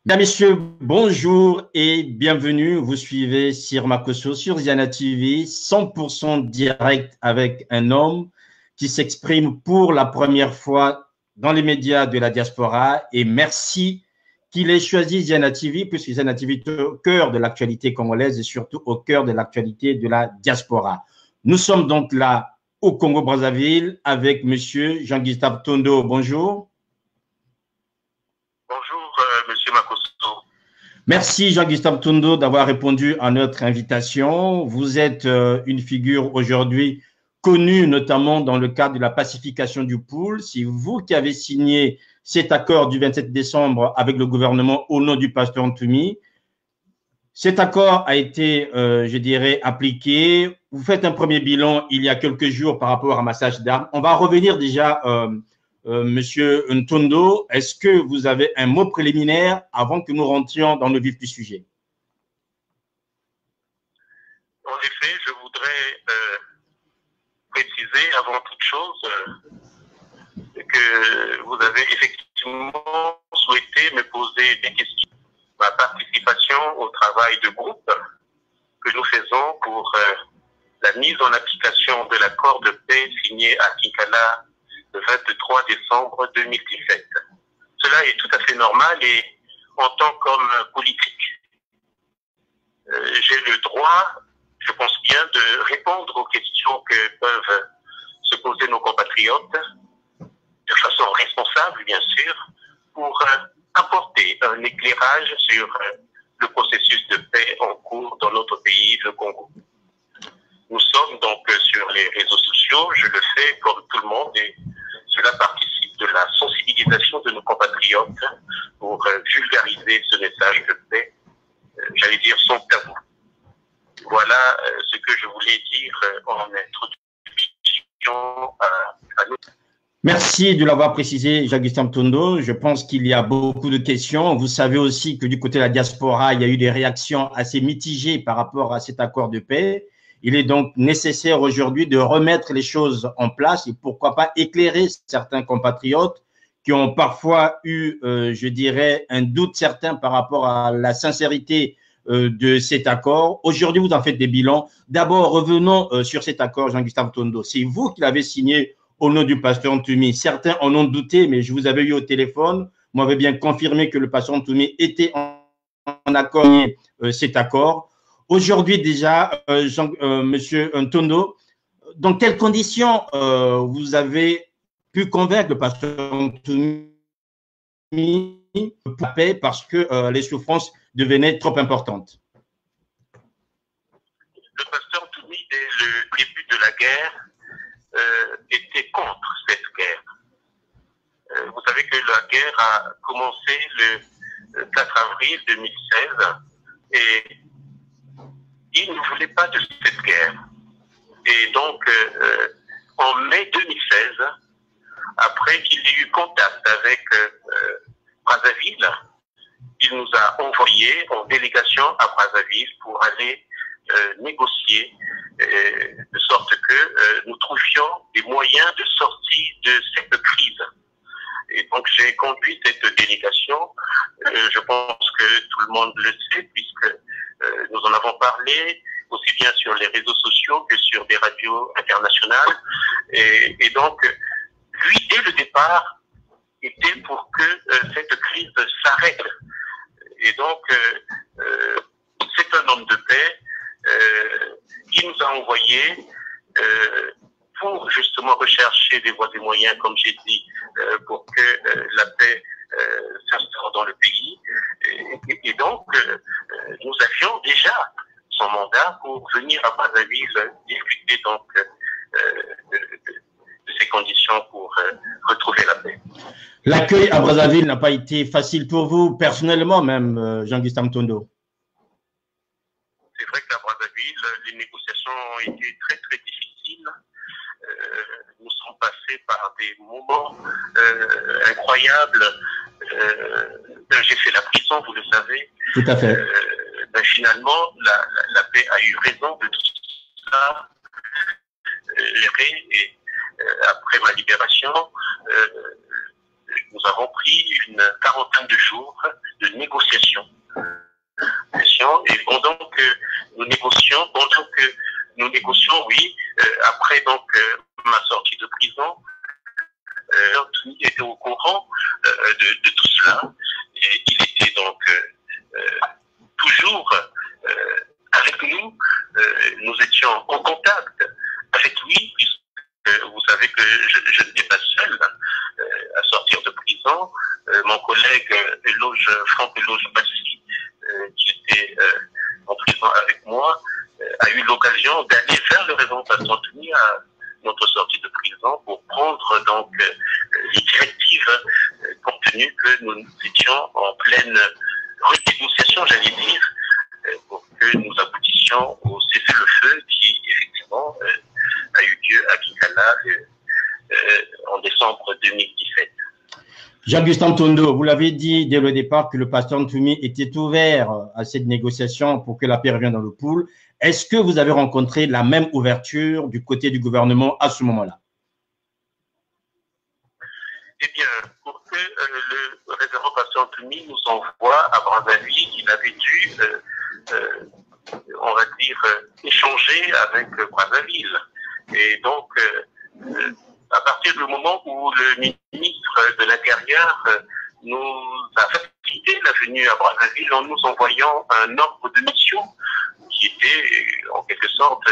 Mesdames, Messieurs, bonjour et bienvenue. Vous suivez Sir Makosso sur Ziana TV, 100% direct avec un homme qui s'exprime pour la première fois dans les médias de la diaspora. Et merci qu'il ait choisi Ziana TV, puisque Ziana TV est au cœur de l'actualité congolaise et surtout au cœur de l'actualité de la diaspora. Nous sommes donc là au Congo-Brazzaville avec Monsieur Jean-Gustave Tondo. Bonjour. Bonjour, Monsieur Makosso. Merci Jean-Gustave Tondo d'avoir répondu à notre invitation. Vous êtes une figure aujourd'hui connue notamment dans le cadre de la pacification du pôle. C'est vous qui avez signé cet accord du 27 décembre avec le gouvernement au nom du pasteur Ntoumi. Cet accord a été, je dirais, appliqué. Vous faites un premier bilan il y a quelques jours par rapport à un massage d'armes. On va revenir déjà Monsieur Ntondo, est-ce que vous avez un mot préliminaire avant que nous rentrions dans le vif du sujet? En effet, je voudrais préciser avant toute chose que vous avez effectivement souhaité me poser des questions. Ma participation au travail de groupe que nous faisons pour la mise en application de l'accord de paix signé à Kinkala le 23 décembre 2017. Cela est tout à fait normal et en tant qu'homme politique, j'ai le droit, je pense bien, de répondre aux questions que peuvent se poser nos compatriotes de façon responsable, bien sûr, pour apporter un éclairage sur le processus de paix en cours dans notre pays, le Congo. Nous sommes donc sur les réseaux sociaux, je le fais comme tout le monde et cela participe de la sensibilisation de nos compatriotes pour vulgariser ce message de paix, j'allais dire sans tabou. Voilà ce que je voulais dire en introduction à nous. Merci de l'avoir précisé, Jean-Gustave Tondo. Je pense qu'il y a beaucoup de questions. Vous savez aussi que du côté de la diaspora, il y a eu des réactions assez mitigées par rapport à cet accord de paix. Il est donc nécessaire aujourd'hui de remettre les choses en place et pourquoi pas éclairer certains compatriotes qui ont parfois eu, je dirais, un doute certain par rapport à la sincérité de cet accord. Aujourd'hui, vous en faites des bilans. D'abord, revenons sur cet accord, Jean-Gustave Tondo. C'est vous qui l'avez signé au nom du pasteur Ntoumi. Certains en ont douté, mais je vous avais eu au téléphone. Vous m'avez bien confirmé que le pasteur Ntoumi était en accord avec cet accord. Aujourd'hui déjà, Monsieur Ntondo, dans quelles conditions vous avez pu convaincre le pasteur Ntoumi pour la paix parce que les souffrances devenaient trop importantes? Le pasteur Ntoumi, dès le début de la guerre, était contre cette guerre. Vous savez que la guerre a commencé le 4 avril 2016 et il ne voulait pas de cette guerre. Et donc, en mai 2016, après qu'il ait eu contact avec Brazzaville, il nous a envoyés en délégation à Brazzaville pour aller négocier de sorte que nous trouvions des moyens de sortie de cette crise. Et donc j'ai conduit cette délégation, je pense que tout le monde le sait puisque nous en avons parlé aussi bien sur les réseaux sociaux que sur des radios internationales. Et donc lui dès le départ était pour que cette crise s'arrête. Et donc c'est un homme de paix. Il nous a envoyés pour justement rechercher des voies et moyens, comme j'ai dit, pour que la paix s'instaure dans le pays. Et donc, nous avions déjà son mandat pour venir à Brazzaville discuter donc de ces conditions pour retrouver la paix. L'accueil à Brazzaville n'a pas été facile pour vous, personnellement même, Jean-Gustave Tondo? C'est vrai qu'à Brazzaville, les négociations ont été très, très difficiles. Nous sommes passés par des moments incroyables. J'ai fait la prison, vous le savez. Tout à fait. Finalement, la paix a eu raison de tout ça. Et après ma libération, nous avons pris une quarantaine de jours de négociations là. Et il était donc toujours avec nous. Nous étions en contact avec lui, puisque vous savez que je n'étais pas seul à sortir de prison. Mon collègue Franck Eloge Bassi, qui était en prison avec moi, a eu l'occasion d'aller faire le réseau Pasteur-Toumi à notre sortie de prison pour prendre donc les directives compte tenu que nous étions en pleine renégociation, j'allais dire, pour que nous aboutissions au cessez-le-feu qui effectivement a eu lieu à Kikala en décembre 2017. Jean-Gustin Tondo, vous l'avez dit dès le départ que le pasteur Ntoumi était ouvert à cette négociation pour que la paix revienne dans le pool. Est-ce que vous avez rencontré la même ouverture du côté du gouvernement à ce moment-là? Eh bien, pour que le révérend pasteur Ntoumi nous envoie à Brazzaville, il avait dû, on va dire, échanger avec Brazzaville. Et donc, à partir du moment où le ministre de l'Intérieur nous a facilité la venue à Brazzaville en nous envoyant un ordre de mission qui était en quelque sorte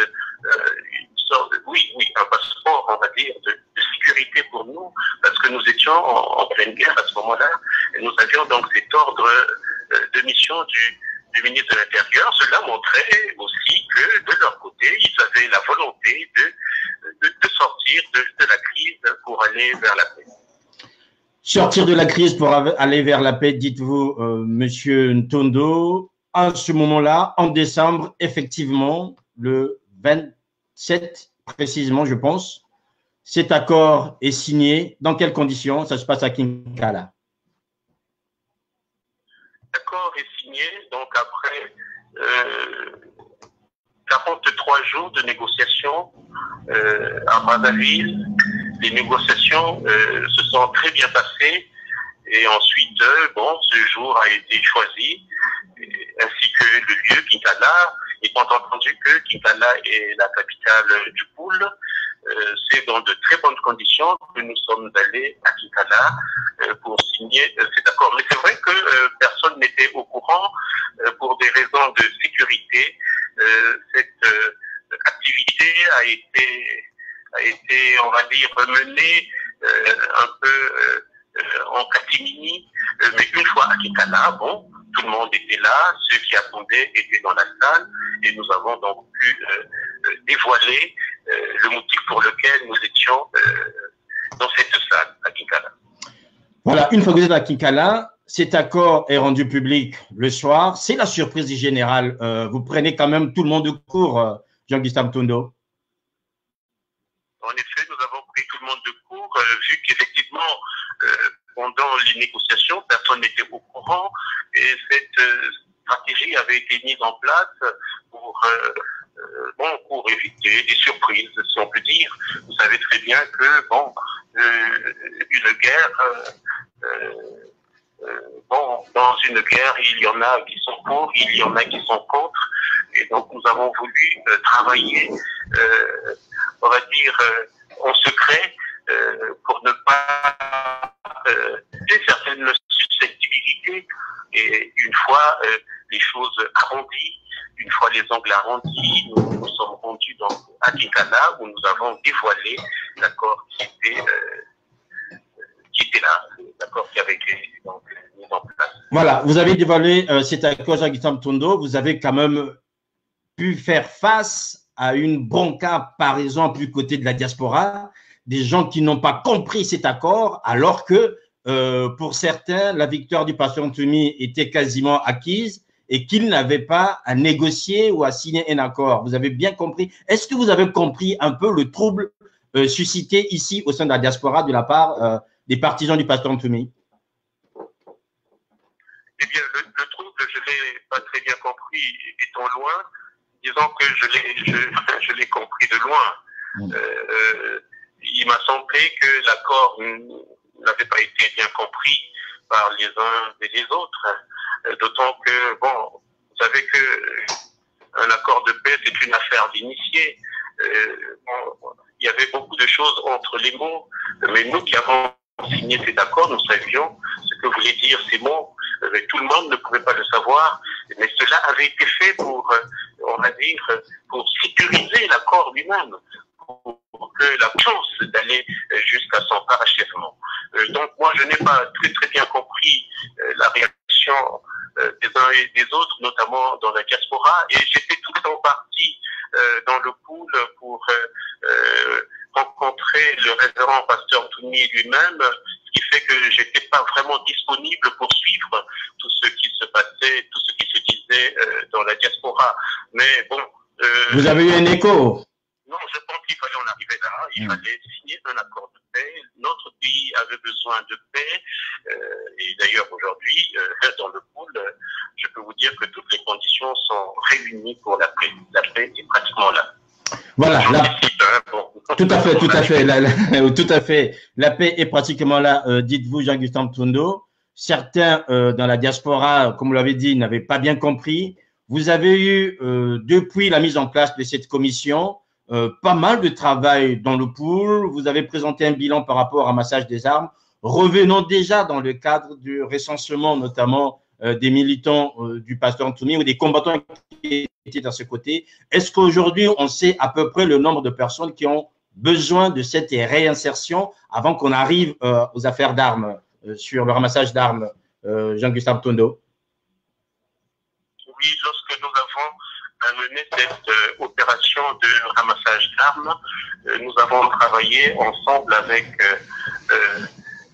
un passeport, on va dire, de sécurité pour nous, parce que nous étions en pleine guerre à ce moment-là, et nous avions donc cet ordre de mission du ministre de l'Intérieur. Cela montrait aussi que de leur côté, ils avaient la volonté de sortir de la crise pour aller vers la paix. Sortir de la crise pour aller vers la paix, dites-vous, Monsieur Ntondo. À ce moment-là, en décembre, effectivement, le 27 précisément, je pense, cet accord est signé. Dans quelles conditions ça se passe à Kinkala? L'accord est signé, donc après 43 jours de négociations à Brazzaville. Les négociations se sont très bien passées et ensuite, ce jour a été choisi, ainsi que le lieu, Kinkala, étant entendu que Kinkala est la capitale du pool. C'est dans de très bonnes conditions que nous sommes allés à Kinkala pour signer cet accord. Mais c'est vrai que personne n'était au courant pour des raisons de sécurité. Cette activité a été, on va dire, menée un peu en catimini. Mais une fois à Kinkala, tout le monde était là, ceux qui attendaient étaient dans la salle, et nous avons donc pu dévoiler le motif pour lequel nous étions dans cette salle à Kinkala. Voilà, une fois que vous êtes à Kinkala, cet accord est rendu public le soir. C'est la surprise générale. Vous prenez quand même tout le monde de court, Jean-Gustave Tondo. En effet, nous avons pris tout le monde de court, vu qu'effectivement, pendant les négociations, personne n'était au courant, et cette stratégie avait été mise en place pour éviter des surprises, si on peut dire. Vous savez très bien que, une guerre, dans une guerre, il y en a qui sont pour, il y en a qui sont contre, et donc nous avons voulu travailler, on va dire, en secret, pour ne pas certaines susceptibilités. Et une fois les choses arrondies, une fois les angles arrondis, nous nous sommes rendus donc à Kinkala où nous avons dévoilé l'accord qui était là, l'accord qui avait été donc mis en place. Voilà, vous avez dévoilé cet accord, Jean-Gustave Tondo. Vous avez quand même pu faire face à une bronca, par exemple, du côté de la diaspora, des gens qui n'ont pas compris cet accord, alors que pour certains, la victoire du pasteur Ntoumi était quasiment acquise et qu'ils n'avaient pas à négocier ou à signer un accord. Vous avez bien compris. Est-ce que vous avez compris un peu le trouble suscité ici au sein de la diaspora de la part des partisans du pasteur Ntoumi? Eh bien, le trouble, je ne l'ai pas très bien compris étant loin. Disons que je l'ai compris de loin. Il m'a semblé que l'accord n'avait pas été bien compris par les uns et les autres. D'autant que, vous savez que un accord de paix, c'est une affaire d'initié. Il y avait beaucoup de choses entre les mots, mais nous qui avons signé cet accord, nous savions ce que voulaient dire ces mots. Tout le monde ne pouvait pas le savoir, mais cela avait été fait pour, on va dire, pour sécuriser l'accord lui-même, pour que la chance d'aller jusqu'à son parachèvement. Donc moi, je n'ai pas très bien compris la réaction des uns et des autres, notamment dans la diaspora, et j'étais tout le temps parti dans le pool pour rencontrer le révérend pasteur Touni lui-même, ce qui fait que j'étais pas vraiment disponible pour suivre tout ce qui se passait, tout ce qui se disait dans la diaspora. Mais bon. Vous avez eu un écho? Non, je pense qu'il fallait en arriver là. Il fallait signer un accord de paix. Notre pays avait besoin de paix. Et d'ailleurs, aujourd'hui, dans le pool, je peux vous dire que toutes les conditions sont réunies pour la paix. La paix est pratiquement là. Voilà. Tout à fait, tout à fait. Tout à fait. La paix est pratiquement là, dites-vous, Jean-Gustave Mtondo. Certains dans la diaspora, comme vous l'avez dit, n'avaient pas bien compris. Vous avez eu, depuis la mise en place de cette commission, pas mal de travail dans le pool. Vous avez présenté un bilan par rapport au ramassage des armes. Revenons déjà dans le cadre du recensement, notamment des militants du pasteur Anthony ou des combattants qui étaient dans ce côté. Est-ce qu'aujourd'hui, on sait à peu près le nombre de personnes qui ont besoin de cette réinsertion avant qu'on arrive aux affaires d'armes, sur le ramassage d'armes, Jean-Gustave Tondo? Oui, lorsque nous avons mené cette opération de ramassage d'armes, nous avons travaillé ensemble avec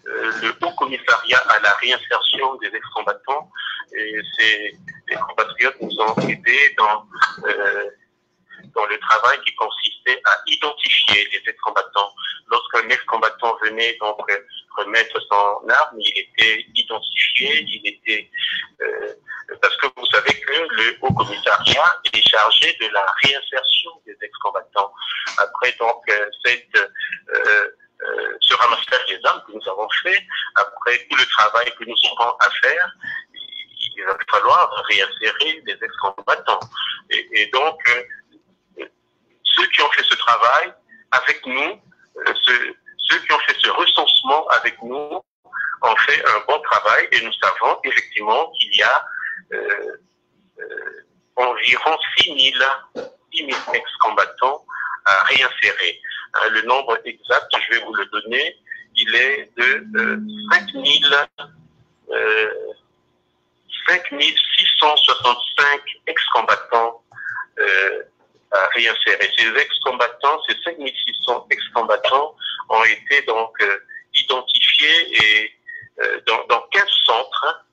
le Haut Commissariat à la réinsertion des ex-combattants. Et les compatriotes nous ont aidés dans le travail qui consistait à identifier les ex-combattants. Lorsqu'un ex-combattant venait donc remettre son arme, il était identifié, il était parce que vous savez que le Haut Commissariat est chargé de la réinsertion des ex-combattants. Après donc ce ramassage des armes que nous avons fait, après tout le travail que nous aurons à faire, il va falloir réinsérer les ex-combattants. Et donc, ceux qui ont fait ce travail avec nous, ceux qui ont fait ce recensement avec nous, ont fait un bon travail et nous savons effectivement qu'il y a environ 6 000 ex-combattants à réinsérer. Le nombre exact, je vais vous le donner, il est de 5 665 ex-combattants à réinsérer. Ces ex-combattants, ces 5 600 ex-combattants ont été donc identifiés et dans 15 centres,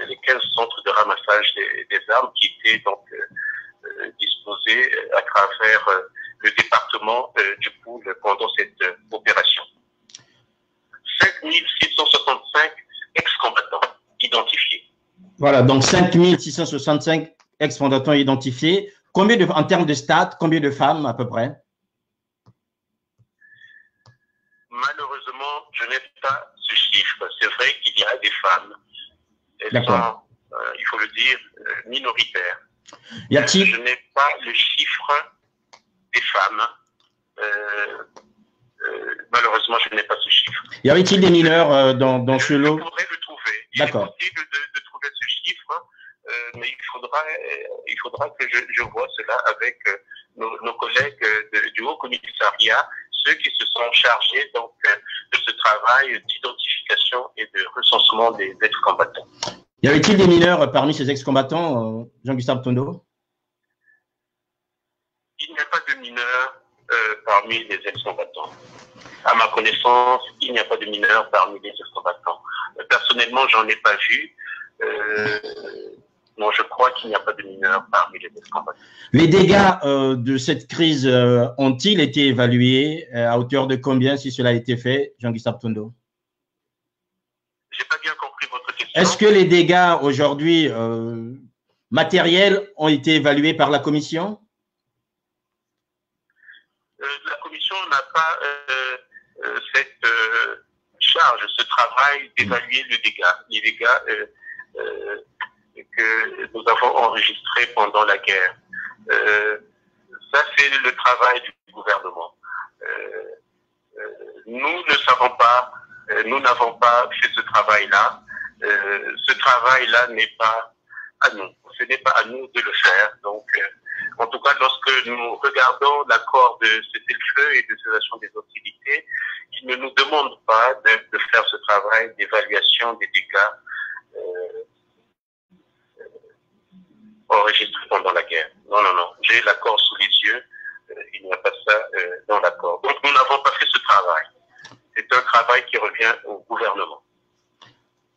les 15 centres de ramassage des armes qui étaient donc disposés à travers le département du pool pendant cette opération. 5 665 ex-combattants identifiés. Voilà, donc 5 665 ex-combattants identifiés. Combien en termes de stades, combien de femmes à peu près? Malheureusement, je n'ai pas ce chiffre. C'est vrai qu'il y a des femmes. Elles sont, il faut le dire, minoritaires. Je n'ai pas le chiffre des femmes. Malheureusement, je n'ai pas ce chiffre. Y avait-il des mineurs dans ce lot? Je pourrais le trouver. Il est possible de trouver ce chiffre, mais il faudra que je vois cela avec nos collègues du Haut Commissariat, ceux qui se sont chargés donc de ce travail d'identification et de recensement des ex-combattants. Y avait-il des mineurs parmi ces ex-combattants, Jean-Gustave Tondo? Il n'y a pas de mineurs parmi les ex-combattants. À ma connaissance, il n'y a pas de mineurs parmi les ex-combattants. Personnellement, j'en ai pas vu. Non, je crois qu'il n'y a pas de mineurs parmi les ex-combattants. Les dégâts de cette crise ont-ils été évalués à hauteur de combien, si cela a été fait, Jean-Gustave Tondo? J'ai pas bien compris votre question. Est-ce que les dégâts aujourd'hui matériels ont été évalués par la commission? La commission n'a pas cette charge, ce travail d'évaluer les dégâts que nous avons enregistrés pendant la guerre. Ça, c'est le travail du gouvernement. Nous ne savons pas, nous n'avons pas fait ce travail-là. ce travail-là n'est pas à nous. Ce n'est pas à nous de le faire. Donc, en tout cas, lorsque nous regardons l'accord de cessez-le-feu et de cessation des hostilités, il ne nous demande pas de faire ce travail d'évaluation des dégâts enregistrés pendant la guerre. Non, non, non. J'ai l'accord sous les yeux. Il n'y a pas ça dans l'accord. Donc, nous n'avons pas fait ce travail. C'est un travail qui revient au gouvernement.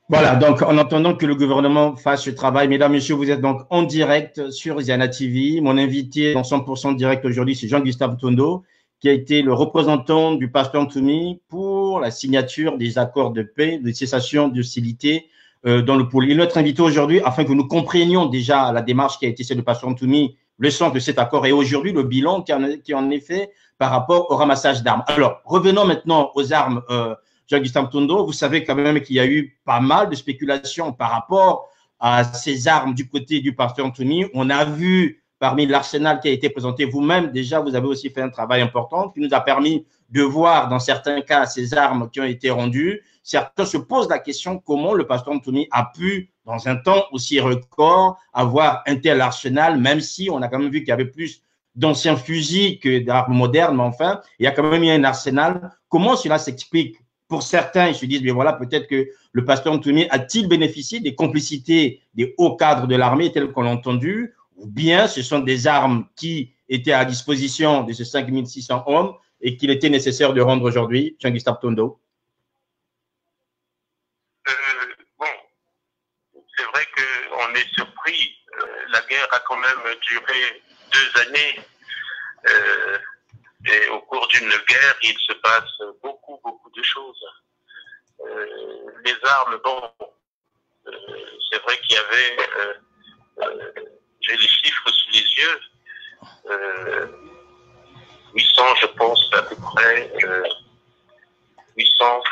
Voilà, donc en attendant que le gouvernement fasse ce travail, mesdames, messieurs, vous êtes donc en direct sur Ziana TV. Mon invité dans 100% direct aujourd'hui, c'est Jean-Gustave Tondo, qui a été le représentant du pasteur Ntoumi pour la signature des accords de paix, de cessation d'hostilité dans le pôle. Il est notre invité aujourd'hui afin que nous comprenions déjà la démarche qui a été celle du pasteur Ntoumi, le sens de cet accord et aujourd'hui le bilan qui en est fait par rapport au ramassage d'armes. Alors, revenons maintenant aux armes. Jean-Gustave Tondo, vous savez quand même qu'il y a eu pas mal de spéculations par rapport à ces armes du côté du pasteur Ntoumi. On a vu parmi l'arsenal qui a été présenté, vous-même déjà, vous avez aussi fait un travail important qui nous a permis de voir dans certains cas ces armes qui ont été rendues. Certains se posent la question comment le pasteur Ntoumi a pu, dans un temps aussi record, avoir un tel arsenal, même si on a quand même vu qu'il y avait plus d'anciens fusils que d'armes modernes, mais enfin, il y a quand même eu un arsenal. Comment cela s'explique? Pour certains, ils se disent, mais voilà, peut-être que le pasteur Ntoumi a-t-il bénéficié des complicités des hauts cadres de l'armée tels qu'on l'a entendu, ou bien ce sont des armes qui étaient à disposition de ces 5600 hommes et qu'il était nécessaire de rendre aujourd'hui, Jean-Gustave Tondo? Bon, c'est vrai qu'on est surpris. La guerre a quand même duré 2 années. Et au cours d'une guerre, il se passe beaucoup de choses. Les armes, bon, c'est vrai qu'il y avait, j'ai les chiffres sous les yeux, 800, je pense, à peu près, 800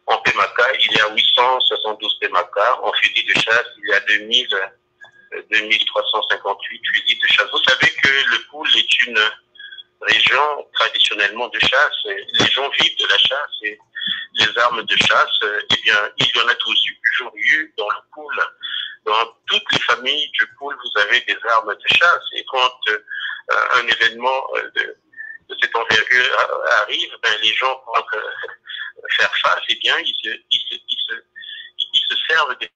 en PMACA, il y a 872 PMACA, en fusil de chasse, il y a 2358 fusils de chasse. Vous savez que le Poul est une région traditionnellement de chasse. Les gens vivent de la chasse et les armes de chasse, eh bien, il y en a toujours eu dans le Poul. Dans toutes les familles du Poul, vous avez des armes de chasse. Et quand un événement de cette envergure arrive, ben, les gens pour faire face, eh bien, ils se servent de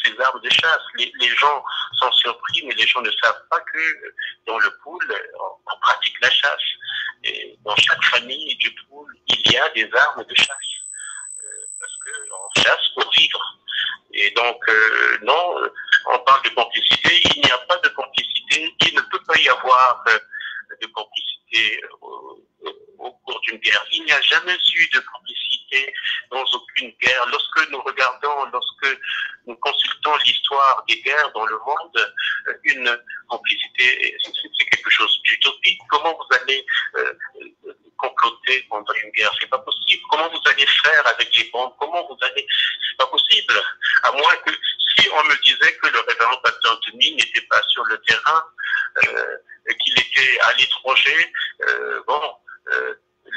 ces armes de chasse. Les gens sont surpris, mais les gens ne savent pas que dans le Poul, on pratique la chasse. Et dans chaque famille du Poul, il y a des armes de chasse. Parce qu'on chasse pour vivre. Et donc, non, on parle de complicité. Il n'y a pas de complicité. Il ne peut pas y avoir de complicité au cours d'une guerre. Il n'y a jamais eu de complicité dans aucune guerre. Lorsque nous regardons, lorsque nous consultons l'histoire des guerres dans le monde, une complicité, c'est quelque chose d'utopique. Comment vous allez comploter pendant une guerre? C'est pas possible. Comment vous allez faire avec les bombes? Comment vous allez... C'est pas possible. À moins que, si on me disait que le révérend pasteur Ntoumi n'était pas sur le terrain, qu'il était à l'étranger,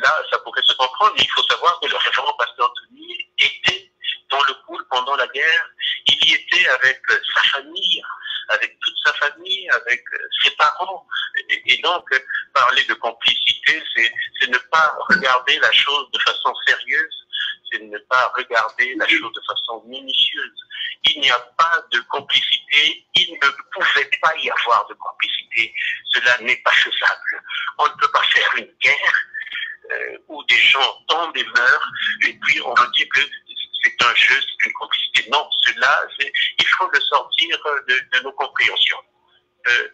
là, ça pourrait se comprendre, mais il faut savoir que le révérend pasteur Ntoumi était dans le Poul pendant la guerre. Il y était avec sa famille, avec toute sa famille, avec ses parents. Et donc, parler de complicité, c'est ne pas regarder la chose de façon sérieuse, c'est ne pas regarder la chose de façon minutieuse. Il n'y a pas de complicité, il ne pouvait pas y avoir de complicité. Cela n'est pas faisable. On ne peut pas faire une guerre où des gens tombent et meurent, et puis on nous dit que c'est un jeu, c'est une complicité. Non, cela, il faut le sortir de nos compréhensions.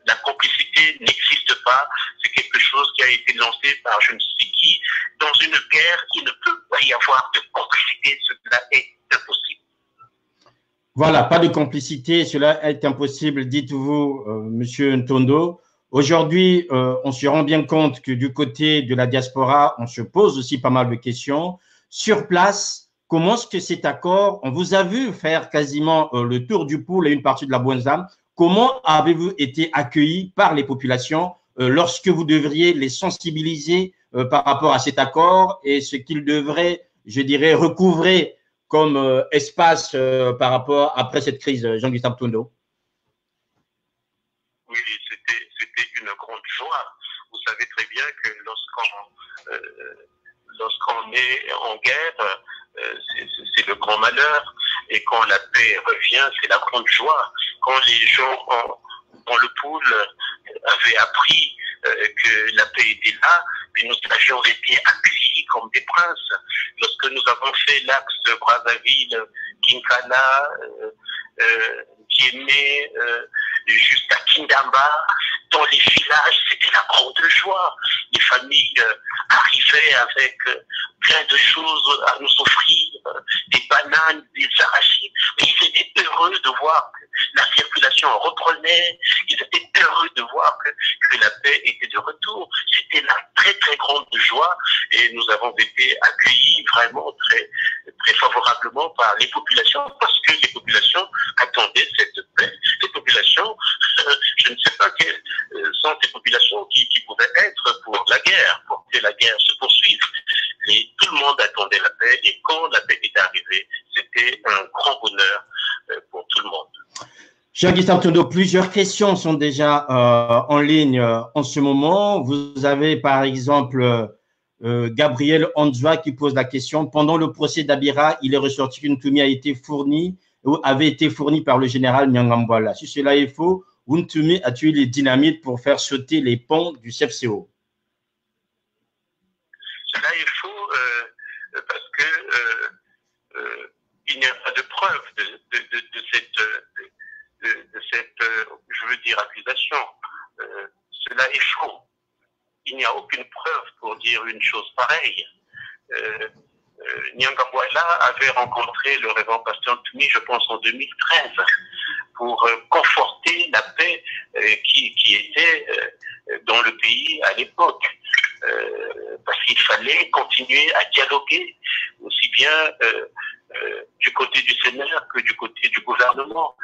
La complicité n'existe pas, c'est quelque chose qui a été lancé par je ne sais qui. Dans une guerre, il ne peut pas y avoir de complicité, cela est impossible. Voilà, pas de complicité, cela est impossible, dites-vous, Monsieur Ntondo. Aujourd'hui, on se rend bien compte que du côté de la diaspora, on se pose aussi pas mal de questions. Sur place, comment est-ce que cet accord, on vous a vu faire quasiment le tour du Poul et une partie de la Bouenzane, comment avez-vous été accueillis par les populations lorsque vous devriez les sensibiliser par rapport à cet accord et ce qu'ils devraient, je dirais, recouvrer comme espace par rapport après cette crise, Jean-Gustave Tundo? Oui, c'était une grande joie. Vous savez très bien que lorsqu'on est en guerre, c'est le grand malheur. Et quand la paix revient, c'est la grande joie. Quand les gens dans le pôle avaient appris que la paix était là, puis nous avions été accueillis comme des princes. Lorsque nous avons fait l'axe Brazzaville, Kinkala, Diémé, jusqu'à Kindamba, dans les villages, c'était la grande joie. Les familles arrivaient avec plein de choses à nous offrir, des bananes, des arachides. Mais ils étaient heureux de voir que la circulation reprenait. Ils étaient heureux de voir que la paix était de retour. C'était la très très grande joie et nous avons été accueillis vraiment très très favorablement par les populations parce que les populations attendaient cette paix. Les populations, je ne sais pas quelles sont ces populations qui pouvaient être pour la guerre, pour que la guerre se poursuive. Tout le monde attendait la paix et quand la paix est arrivée, c'était un grand bonheur pour tout le monde. Jean-Gustave Tundo, plusieurs questions sont déjà en ligne en ce moment. Vous avez par exemple Gabriel Anzwa qui pose la question. Pendant le procès d'Abira, il est ressorti qu'une Toumi a été fournie ou avait été fournie par le général Nyangambwala. Si cela est faux, Untumi a tué les dynamites pour faire sauter les ponts du CFCO. Cela est faux parce que il n'y a pas de preuve de cette, je veux dire, accusation. Cela est faux. Il n'y a aucune preuve pour dire une chose pareille. Nyangambwala avait rencontré le révérend pasteur Tumi, je pense, en 2013, pour conforter la paix qui était dans le pays à l'époque. Parce qu'il fallait continuer à dialoguer, aussi bien du côté du Seigneur que du côté du gouvernement.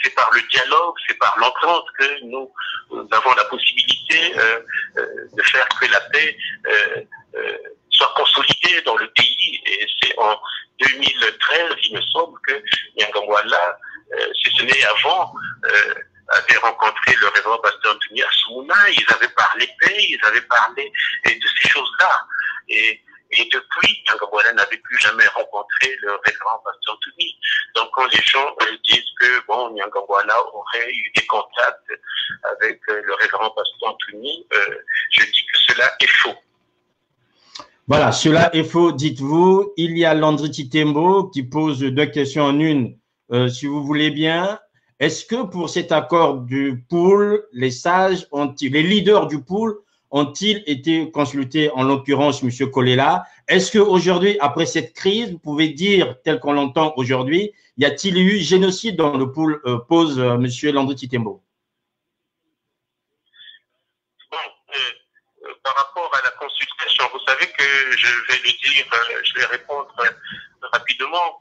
C'est par le dialogue, c'est par l'entente que nous avons la possibilité de faire que la paix soit consolidée dans le pays. Et c'est en 2013, il me semble, que Nyangambwala, si ce n'est avant, avait rencontré le révérend pasteur Anthony à Soumouna. Ils avaient parlé paix, ils avaient parlé de ces choses-là. Et depuis, Nyangambwala n'avait plus jamais rencontré le révérend pasteur Anthony. Donc quand les gens disent que bon, Nyangambwala aurait eu des contacts avec le révérend pasteur Anthony, je dis que cela est faux. Voilà, cela est faux, dites-vous. Il y a Landry Titembo qui pose deux questions en une, si vous voulez bien. Est-ce que pour cet accord du pool, les sages les leaders du pool ont-ils été consultés, en l'occurrence M. Kolela? Est-ce qu'aujourd'hui, après cette crise, vous pouvez dire, tel qu'on l'entend aujourd'hui, y a-t-il eu génocide dans le pool, pose M. Landry Titembo? Par rapport à la consultation, vous savez que je vais le dire, je vais répondre rapidement.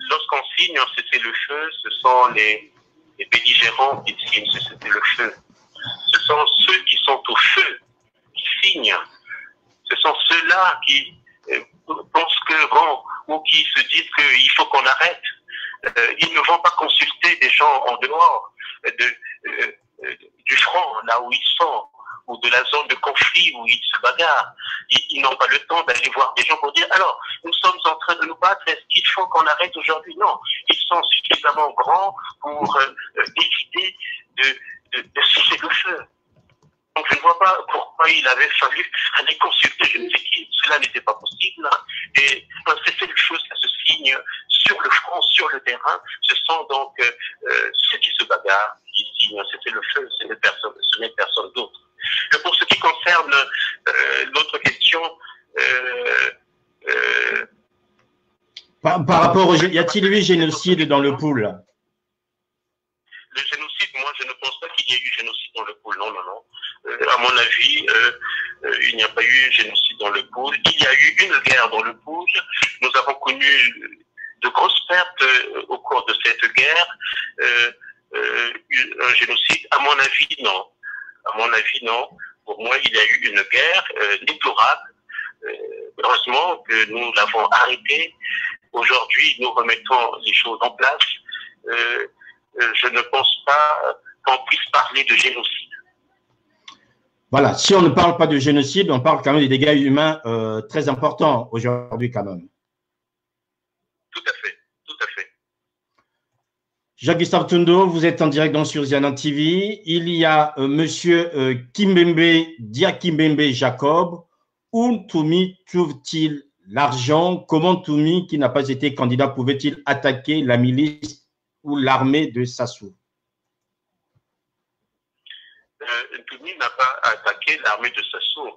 Lorsqu'on signe un cessez-le-feu, ce sont les belligérants qui signent ce cessez-le-feu. Ce sont ceux qui sont au feu qui signent. Ce sont ceux-là qui pensent que bon, ou qui se disent qu'il faut qu'on arrête. Ils ne vont pas consulter des gens en dehors du front, là où ils sont, ou de la zone de conflit où ils se bagarrent. Ils n'ont pas le temps d'aller voir des gens pour dire alors, nous sommes en train de nous battre, est-ce qu'il faut qu'on arrête aujourd'hui? Non, ils sont suffisamment grands pour décider de cesser le feu. Donc je ne vois pas pourquoi il avait fallu aller consulter je ne sais qui. Cela n'était pas possible. Et un cessez-le-feu, ça se signe sur le front, sur le terrain. Ce sont donc ceux qui se bagarrent qui signent un cessez-le-feu. Ce n'est personne d'autre. Et pour ce qui concerne l'autre question, par rapport au y a-t-il eu génocide dans le pool? Le génocide, moi, je ne pense pas qu'il y ait eu génocide dans le pôle. Non, non, non. À mon avis, il n'y a pas eu génocide dans le pôle. Il y a eu une guerre dans le pôle. Nous avons connu de grosses pertes au cours de cette guerre. Un génocide, à mon avis, non. À mon avis, non. Pour moi, il y a eu une guerre déplorable heureusement que nous l'avons arrêté. Aujourd'hui, nous remettons les choses en place. Je ne pense pas qu'on puisse parler de génocide. Voilà, si on ne parle pas de génocide, on parle quand même des dégâts humains très importants aujourd'hui quand même. Tout à fait, tout à fait. Jacques-Gustave Tundo, vous êtes en direct dans sur Ziana TV. Il y a monsieur Kimbembe, Dia Kimbembe Jacob. Où Toumi trouve-t-il l'argent? Comment Toumi, qui n'a pas été candidat, pouvait-il attaquer la milice ou l'armée de Sassou? Toumi n'a pas attaqué l'armée de Sassou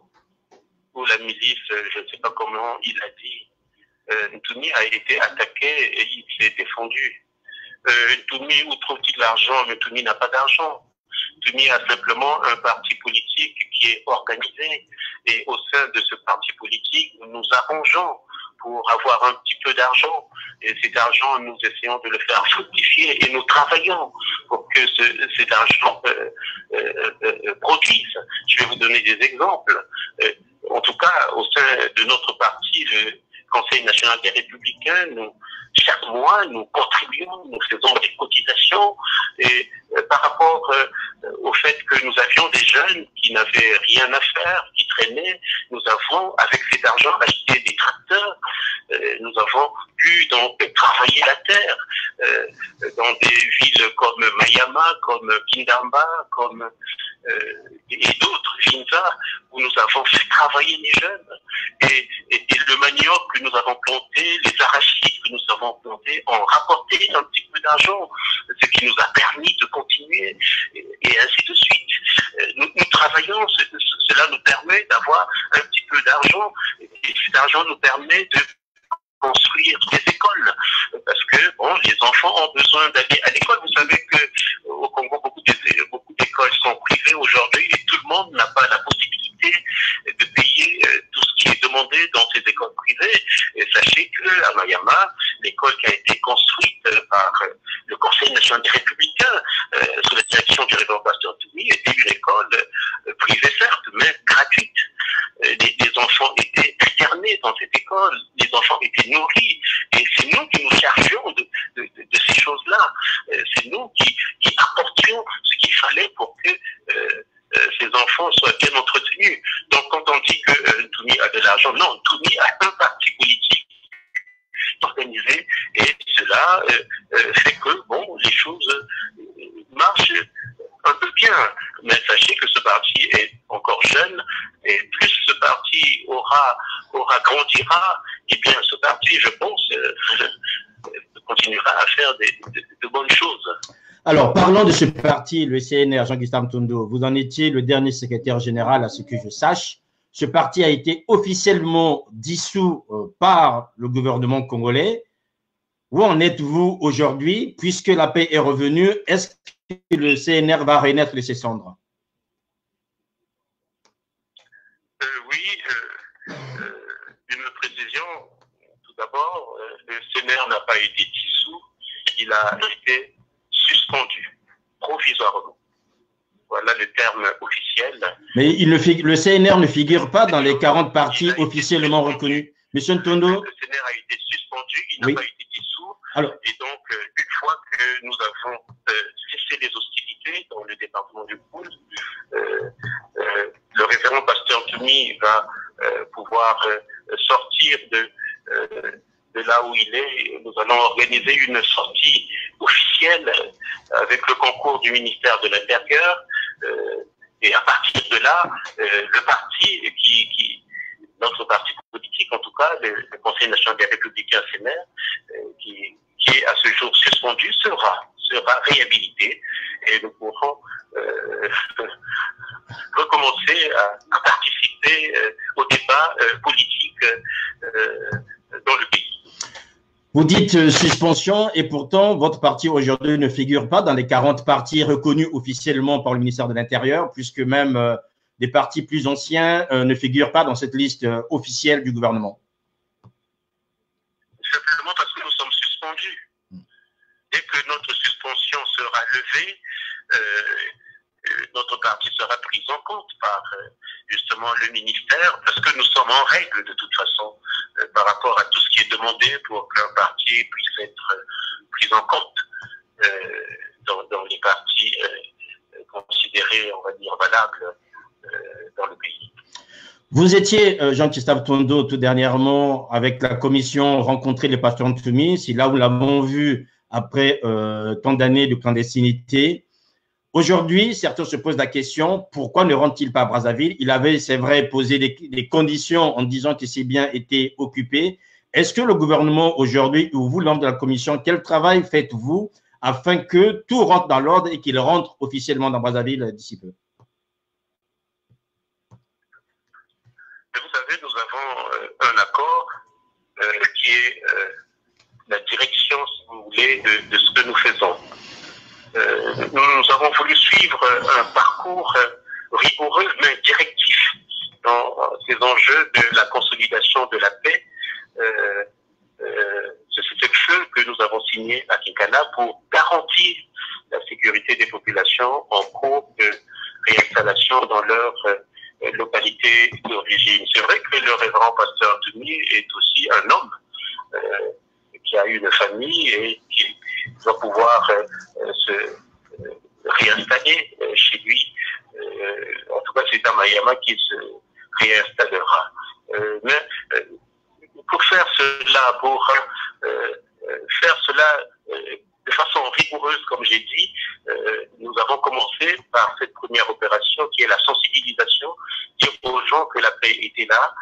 ou la milice, je ne sais pas comment il a dit. Toumi a été attaqué et il s'est défendu. Toumi, où trouve-t-il l'argent? Mais Toumi n'a pas d'argent. Toumi a simplement un parti politique qui est organisé et au sein de ce parti politique, nous nous arrangeons pour avoir un petit peu d'argent. Et cet argent, nous essayons de le faire fructifier et nous travaillons pour que cet argent produise. Je vais vous donner des exemples. En tout cas, au sein de notre parti, le Conseil national des Républicains, chaque mois, nous contribuons, nous faisons des cotisations et par rapport au fait que nous avions des jeunes qui n'avaient rien à faire, qui traînaient, nous avons, avec cet argent, acheté des tracteurs, nous avons pu donc travailler la terre dans des villes comme Mayama, comme Kindamba, comme et d'autres, Finza, où nous avons fait travailler les jeunes. Et le manioc que nous avons planté, les arachides que nous avons plantés ont rapporté un petit peu d'argent, ce qui nous a permis de continuer, et ainsi de suite. Nous travaillons, cela nous permet d'avoir un petit peu d'argent, et cet argent nous permet de construire des écoles, parce que bon, les enfants ont besoin d'aller à l'école. Vous savez que au Congo, beaucoup d'écoles sont privées aujourd'hui et tout le monde n'a pas la possibilité de payer tout ce qui est demandé dans ces écoles privées. Et sachez que à Mayama, l'école qui a été construite par le Conseil national des Républicains sous la direction du révérend pasteur Toumi était une école privée certes, mais gratuite. Les enfants étaient internés dans cette école, les enfants étaient nourris, et c'est nous qui nous chargions de ces choses-là. C'est nous qui apportions ce qu'il fallait pour que ces enfants soient bien entretenus. Donc quand on dit que Toumi a de l'argent, non, Toumi a un parti politique organisé, et cela fait que bon, les choses marchent un peu bien. Mais sachez que ce parti est encore jeune, et plus ce parti grandira, et bien ce parti, je pense, continuera à faire de bonnes choses. Alors, parlons de ce parti, le CNR, Jean-Gustave Tundo. Vous en étiez le dernier secrétaire général, à ce que je sache. Ce parti a été officiellement dissous par le gouvernement congolais. Où en êtes-vous aujourd'hui? Puisque la paix est revenue, est-ce que le CNR va renaître de ses cendres? Oui, une précision. Tout d'abord, le CNR n'a pas été dissous, il a été suspendu provisoirement. Voilà le terme officiel. Mais le CNR ne figure pas dans les 40 partis officiellement reconnus. Monsieur Ntondo? Le CNR a été suspendu, il n'a pas été dissous. Alors, et donc, une fois que nous avons cessé les hostilités dans le département du Poul, le révérend pasteur Toumi va pouvoir sortir de là où il est. Nous allons organiser une sortie officielle avec le concours du ministère de l'Intérieur. Et à partir de là, le parti notre parti politique, en tout cas, le Conseil national des Républicains CNR, qui est à ce jour suspendu, sera réhabilité et nous pourrons recommencer à participer au débat politique dans le pays. Vous dites suspension et pourtant votre parti aujourd'hui ne figure pas dans les 40 partis reconnus officiellement par le ministère de l'Intérieur, puisque même des partis plus anciens ne figurent pas dans cette liste officielle du gouvernement. Simplement parce que nous sommes suspendus. Dès que notre suspension sera levée, notre parti sera pris en compte par justement le ministère, parce que nous sommes en règle de toute façon par rapport à tout ce qui est demandé pour qu'un parti puisse être pris en compte dans les partis considérés, on va dire, valables dans le pays. Vous étiez, Jean-Christophe Tondo, tout dernièrement, avec la commission rencontrer les pasteurs soumis. C'est là où nous l'avons vu après tant d'années de clandestinité. Aujourd'hui, certains se posent la question, pourquoi ne rentre-t-il pas à Brazzaville? Il avait, c'est vrai, posé des conditions en disant que ses biens étaient occupés. Est-ce que le gouvernement aujourd'hui, ou vous, l'homme de la commission, quel travail faites-vous afin que tout rentre dans l'ordre et qu'il rentre officiellement dans Brazzaville d'ici peu? Vous savez, nous avons un accord qui est la direction, si vous voulez, de ce que nous faisons. Nous avons voulu suivre un parcours rigoureux mais directif dans ces enjeux de la consolidation de la paix. C'est ce feu que nous avons signé à Kinkana pour garantir la sécurité des populations en cours de réinstallation dans leur localité d'origine. C'est vrai que le révérend pasteur Denis est aussi un homme qui a une famille et qui doit pouvoir se réinstaller chez lui. En tout cas, c'est à Mayama qu'il se réinstallera. Mais pour faire cela, de façon rigoureuse, comme j'ai dit, nous avons commencé par cette première opération qui est la sensibilisation, dire aux gens que la paix était là.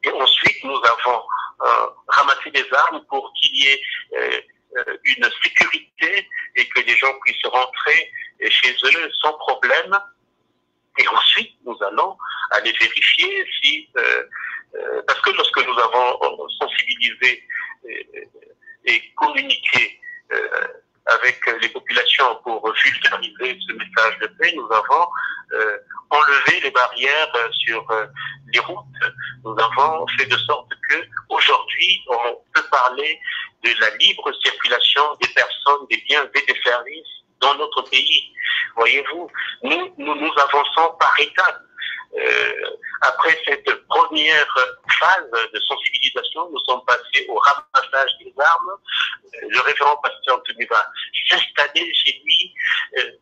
Et ensuite, nous avons ramassé des armes pour qu'il y ait une sécurité et que les gens puissent rentrer chez eux sans problème. Et ensuite, nous allons aller vérifier si... parce que lorsque nous avons sensibilisé et communiqué avec les populations pour vulgariser ce message de paix, nous avons enlevé les barrières sur les routes. Nous avons fait de sorte que aujourd'hui, on peut parler de la libre circulation des personnes, des biens et des services dans notre pays. Voyez-vous, nous avançons par étapes. Après cette première phase de sensibilisation, nous sommes passés au ramassage des armes. Le révérend pasteur Anthony va s'installer chez lui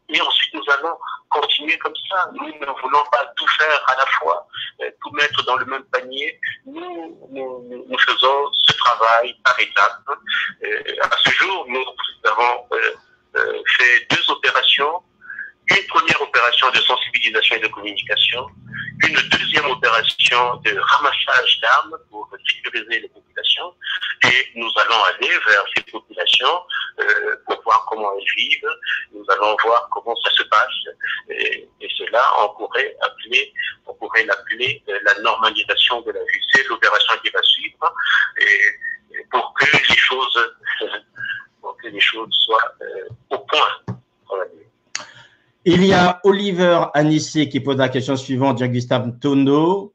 et ensuite nous allons continuer comme ça. Nous ne voulons pas tout faire à la fois, tout mettre dans le même panier. Nous faisons ce travail par étapes. À ce jour, nous avons fait 2 opérations. Une première opération de sensibilisation et de communication, une deuxième opération de ramassage d'armes pour sécuriser les populations, et nous allons aller vers ces populations pour voir comment elles vivent, nous allons voir comment ça se passe, et cela on pourrait l'appeler la normalisation de la vie. C'est l'opération qui va suivre, et pour que les choses soient au point, on va dire. Il y a Oliver Anissé qui pose la question suivante, Jean-Gustave Tondo,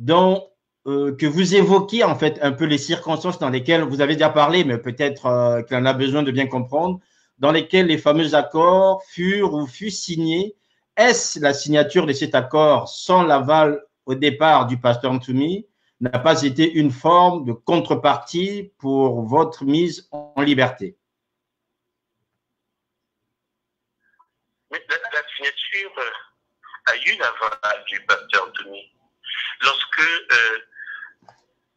que vous évoquiez en fait un peu les circonstances dans lesquelles vous avez déjà parlé, mais peut-être qu'il en a besoin de bien comprendre, dans lesquelles les fameux accords furent signés. Est-ce la signature de cet accord sans l'aval au départ du pasteur Ntoumi n'a pas été une forme de contrepartie pour votre mise en liberté? La signature a eu l'aval du pasteur Anthony. Lorsque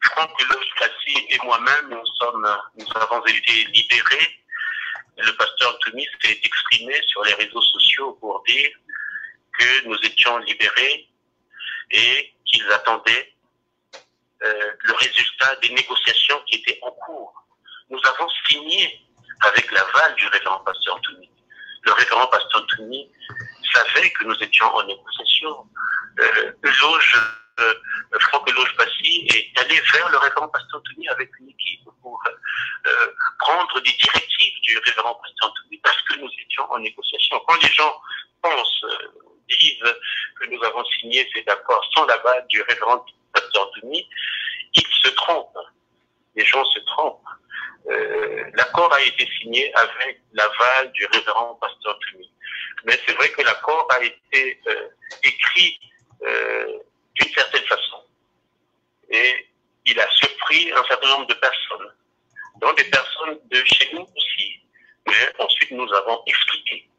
Franck Loge-Cassi et moi-même, nous avons été libérés, le pasteur Anthony s'est exprimé sur les réseaux sociaux pour dire que nous étions libérés et qu'ils attendaient le résultat des négociations qui étaient en cours. Nous avons signé avec l'aval du révérend pasteur Anthony. Le révérend pasteur Anthony savait que nous étions en négociation. Franck Loge-Passy est allé vers le révérend pasteur Anthony avec une équipe pour prendre des directives du révérend pasteur Anthony parce que nous étions en négociation. Quand les gens disent que nous avons signé cet accord sans l'aval du révérend pasteur Anthony, ils se trompent. Les gens se trompent. L'accord a été signé avec l'aval du révérend pasteur Anthony. Mais c'est vrai que l'accord a été écrit d'une certaine façon. Et il a surpris un certain nombre de personnes, dont des personnes de chez nous aussi. Mais ensuite, nous avons expliqué.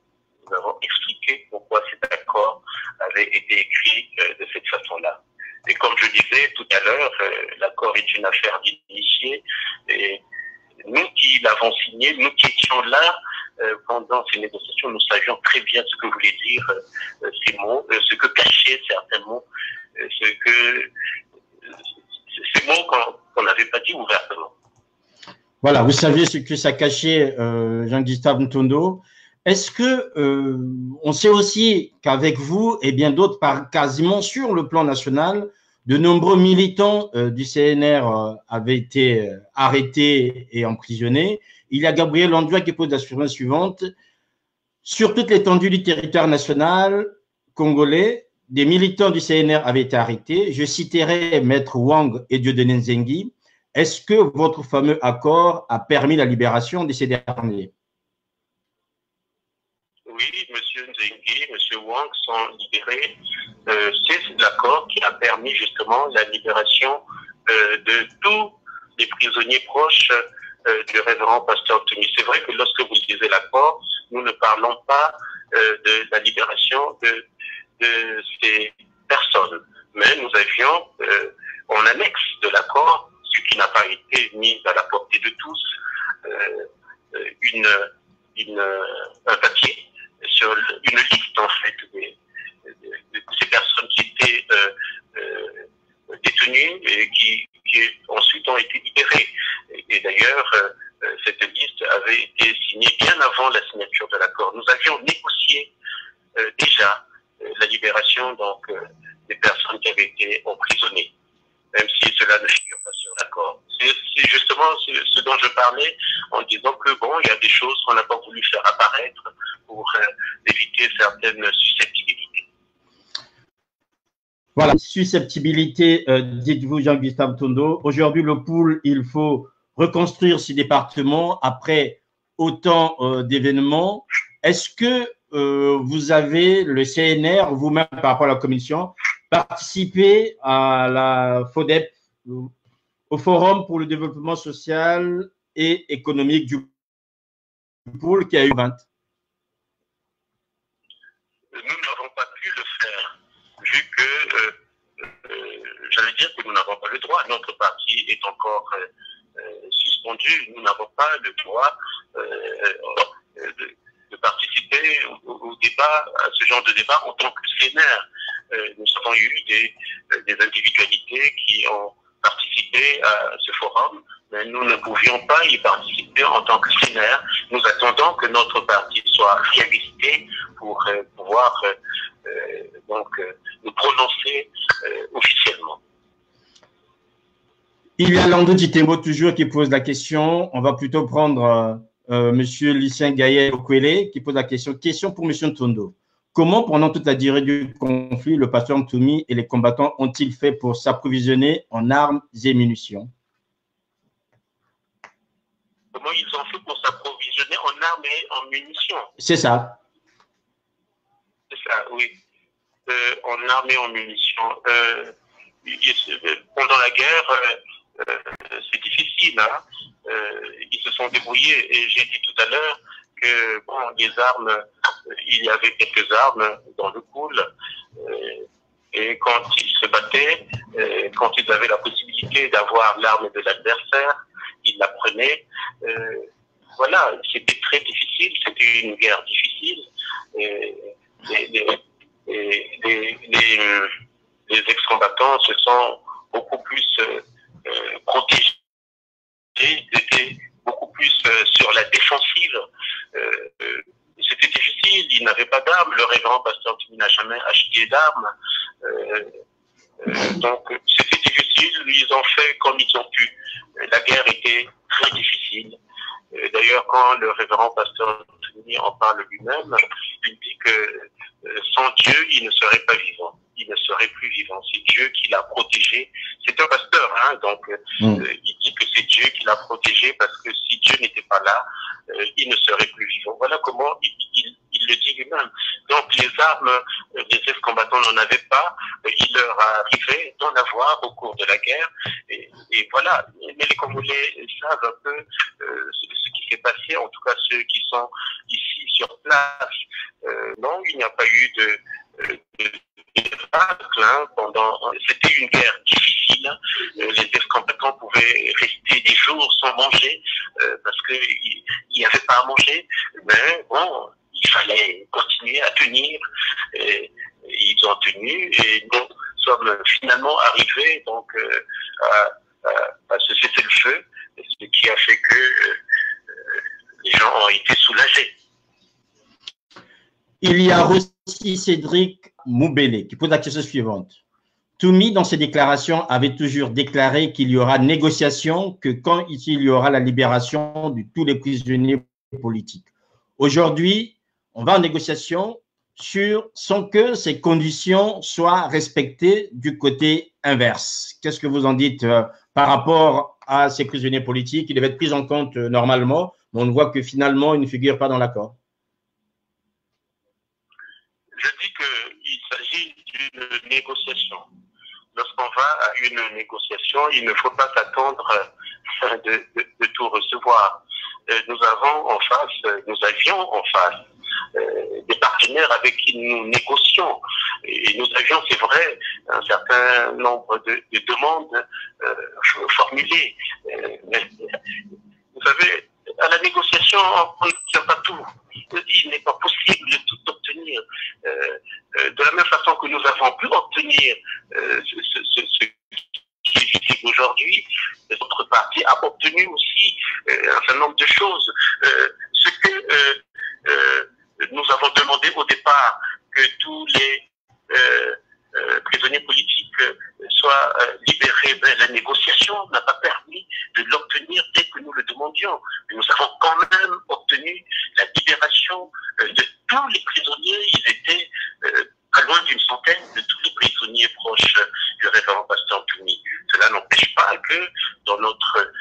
Nous avons expliqué pourquoi cet accord avait été écrit de cette façon-là. Et comme je disais tout à l'heure, l'accord est une affaire d'initiés. Et nous qui l'avons signé, nous qui étions là pendant ces négociations, nous savions très bien ce que voulaient dire ces mots, ce que cachaient certains mots, ces mots qu'on n'avait pas dit ouvertement. Voilà, vous saviez ce que ça cachait, Jean-Gustave Ntondo. Est-ce que on sait aussi qu'avec vous et bien d'autres, quasiment sur le plan national, de nombreux militants du CNR avaient été arrêtés et emprisonnés. Il y a Gabriel Andouin qui pose la question suivante. Sur toute l'étendue du territoire national congolais, des militants du CNR avaient été arrêtés. Je citerai Maître Wang et Dieudonné Nzengi. Est-ce que votre fameux accord a permis la libération de ces derniers? Oui, M. Nzengi, M. Wang sont libérés. C'est l'accord qui a permis justement la libération de tous les prisonniers proches du révérend pasteur Tony. C'est vrai que lorsque vous lisez l'accord, nous ne parlons pas de la libération de ces personnes. Mais nous avions en annexe de l'accord, ce qui n'a pas été mis à la portée de tous, un papier sur une liste en fait de ces personnes qui étaient détenues et qui ensuite ont été libérées. Et d'ailleurs, cette liste avait été signée bien avant la signature de l'accord. Nous avions négocié déjà la libération donc des personnes qui avaient été emprisonnées, même si cela ne figure pas sur l'accord. C'est justement ce dont je parlais en disant que bon, il y a des choses qu'on n'a pas voulu faire apparaître pour éviter certaines susceptibilités. Voilà, susceptibilité, dites-vous Jean-Gustave Ntondo. Aujourd'hui, le POUL, il faut reconstruire ce département après autant d'événements. Est-ce que vous avez, le CNR, vous-même par rapport à la commission, participé à la FODEP, au Forum pour le développement social et économique du POUL qui a eu 20? Nous n'avons pas pu le faire, vu que, j'allais dire que nous n'avons pas le droit. Notre parti est encore suspendu. Nous n'avons pas le droit de participer au débat, à ce genre de débat en tant que CNR. Nous avons eu des individualités qui ont participé à ce forum, mais nous ne pouvions pas y participer en tant que CNR. Nous attendons que notre parti soit réhabilité pour pouvoir nous prononcer officiellement. Il y a Lando Ditembo toujours qui pose la question. On va plutôt prendre Monsieur Lucien Gaël-Okwele qui pose la question. Question pour Monsieur Ntondo. Comment, pendant toute la durée du conflit, le pasteur Ntoumi et les combattants ont-ils fait pour s'approvisionner en armes et munitions? Comment ils ont fait pour s'approvisionner en armes et en munitions? C'est ça. C'est ça, oui. En armes et en munitions. Pendant la guerre, c'est difficile. Hein? Ils se sont débrouillés. Et j'ai dit tout à l'heure que bon, les armes, il y avait quelques armes dans le pool. Et quand ils se battaient, quand ils avaient la possibilité d'avoir l'arme de l'adversaire, ils la prenaient. Voilà, c'était très difficile. C'était une guerre difficile. Les ex-combattants se sont beaucoup plus protégés, étaient beaucoup plus sur la défensive. C'était difficile, ils n'avaient pas d'armes. Le révérend pasteur Tumi n'a jamais acheté d'armes. Donc c'était difficile, ils ont fait comme ils ont pu. La guerre était très difficile. D'ailleurs, quand le révérend pasteur Tumi en parle lui-même, il dit que sans Dieu, il ne serait pas vivant. Il ne serait plus vivant. C'est Dieu qui l'a protégé. C'est un pasteur, hein, donc il dit que c'est Dieu qui l'a protégé parce que si Dieu n'était pas là, il ne serait plus vivant. Voilà comment il le dit lui-même. Donc les armes, les ex-combattants n'en avaient pas, il leur arrivait d'en avoir au cours de la guerre, et voilà. Mais les Congolais savent un peu ce qui s'est passé, en tout cas ceux qui sont ici sur place. Non, il n'y a pas eu de c'était une guerre difficile. Les ex-combattants pouvaient rester des jours sans manger parce qu'il n'y avait pas à manger. Mais bon, il fallait continuer à tenir. Ils ont tenu et nous sommes finalement arrivés donc à ce cessez-le-feu, ce qui a fait que les gens ont été soulagés. Il y a aussi Cédric Moubélé qui pose la question suivante. Toumi, dans ses déclarations, avait toujours déclaré qu'il y aura négociation que quand il y aura la libération de tous les prisonniers politiques. Aujourd'hui, on va en négociation sans que ces conditions soient respectées du côté inverse. Qu'est-ce que vous en dites par rapport à ces prisonniers politiques qui devaient être pris en compte normalement, mais on voit que finalement, ils ne figurent pas dans l'accord? Je dis qu'il s'agit d'une négociation. Lorsqu'on va à une négociation, il ne faut pas s'attendre de tout recevoir. Nous avions en face des partenaires avec qui nous négocions. Et nous avions, c'est vrai, un certain nombre de demandes formulées. Mais vous savez, à la négociation, on ne tient pas tout. Il n'est pas possible de tout obtenir. De la même façon que nous avons pu obtenir ce qui est visible aujourd'hui, notre parti a obtenu aussi un certain nombre de choses. Ce que nous avons demandé au départ, que tous les prisonniers politiques soient libérés, mais la négociation n'a pas permis de l'obtenir dès que nous le demandions. Nous avons quand même obtenu la libération de tous les prisonniers. Ils étaient pas loin d'une centaine de tous les prisonniers proches du révérend pasteur Toumi. Cela n'empêche pas que dans notre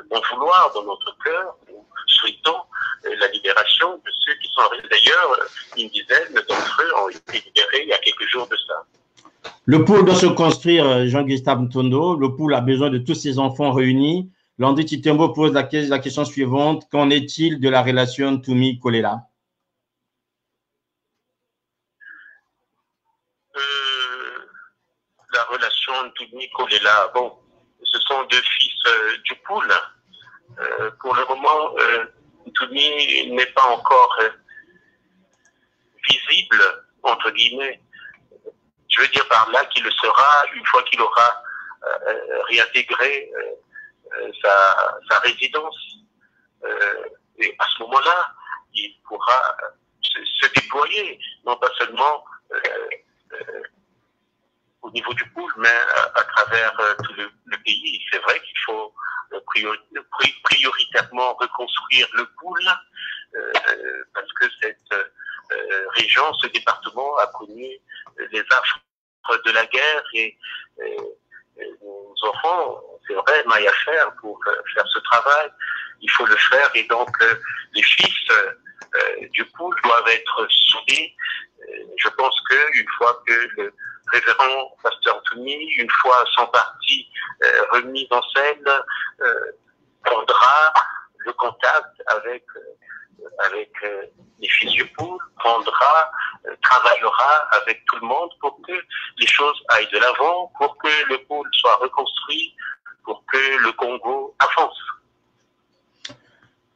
bon vouloir, dans notre cœur, nous souhaitons la libération de ceux qui sont arrêtés. D'ailleurs, une dizaine d'entre eux ont été libérés il y a quelques jours de ça. Le pôle doit se construire, Jean-Gustave Ntondo. Le pôle a besoin de tous ses enfants réunis. Landry Titembo pose la question suivante. Qu'en est-il de la relation Toumi-Kolela? La relation Toumi-Kolela, bon, ce sont deux fils du pôle. Pour le moment, Toumi n'est pas encore visible, entre guillemets. Je veux dire par là qu'il le sera une fois qu'il aura réintégré sa résidence. Et à ce moment-là, il pourra se déployer, non pas seulement au niveau du pôle, mais à travers tout le pays. C'est vrai qu'il faut prioritairement reconstruire le pôle, parce que cette région, ce département a connu les affres de la guerre et nous aurons, c'est vrai, maille à faire pour faire ce travail. Il faut le faire et donc les fils du pôle doivent être soudés. Je pense qu'une fois que le révérend pasteur Toumi, une fois son parti remis en scène, prendra le contact avec les fils du pôle, travaillera avec tout le monde pour que les choses aillent de l'avant, pour que le pôle soit reconstruit, pour que le Congo avance.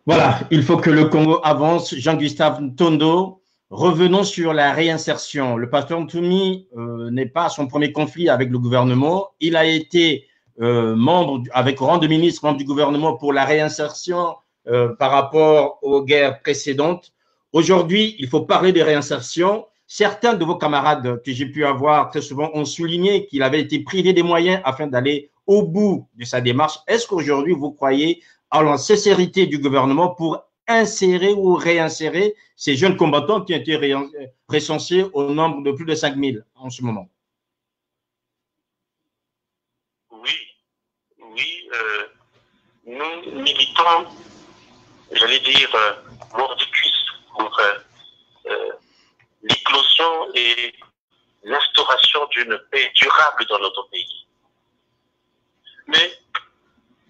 Voilà, il faut que le Congo avance. Jean-Gustave Ntondo, revenons sur la réinsertion. Le pasteur Toumi n'est pas à son premier conflit avec le gouvernement. Il a été membre, avec rang de ministre, membre du gouvernement pour la réinsertion par rapport aux guerres précédentes. Aujourd'hui, il faut parler de réinsertion. Certains de vos camarades que j'ai pu avoir très souvent ont souligné qu'il avait été privé des moyens afin d'aller au bout de sa démarche. Est-ce qu'aujourd'hui, vous croyez à la sincérité du gouvernement pour insérer ou réinsérer ces jeunes combattants qui ont été recensés au nombre de plus de 5000 en ce moment? Oui, nous militons, j'allais dire, mordicus pour réalisation et l'instauration d'une paix durable dans notre pays. Mais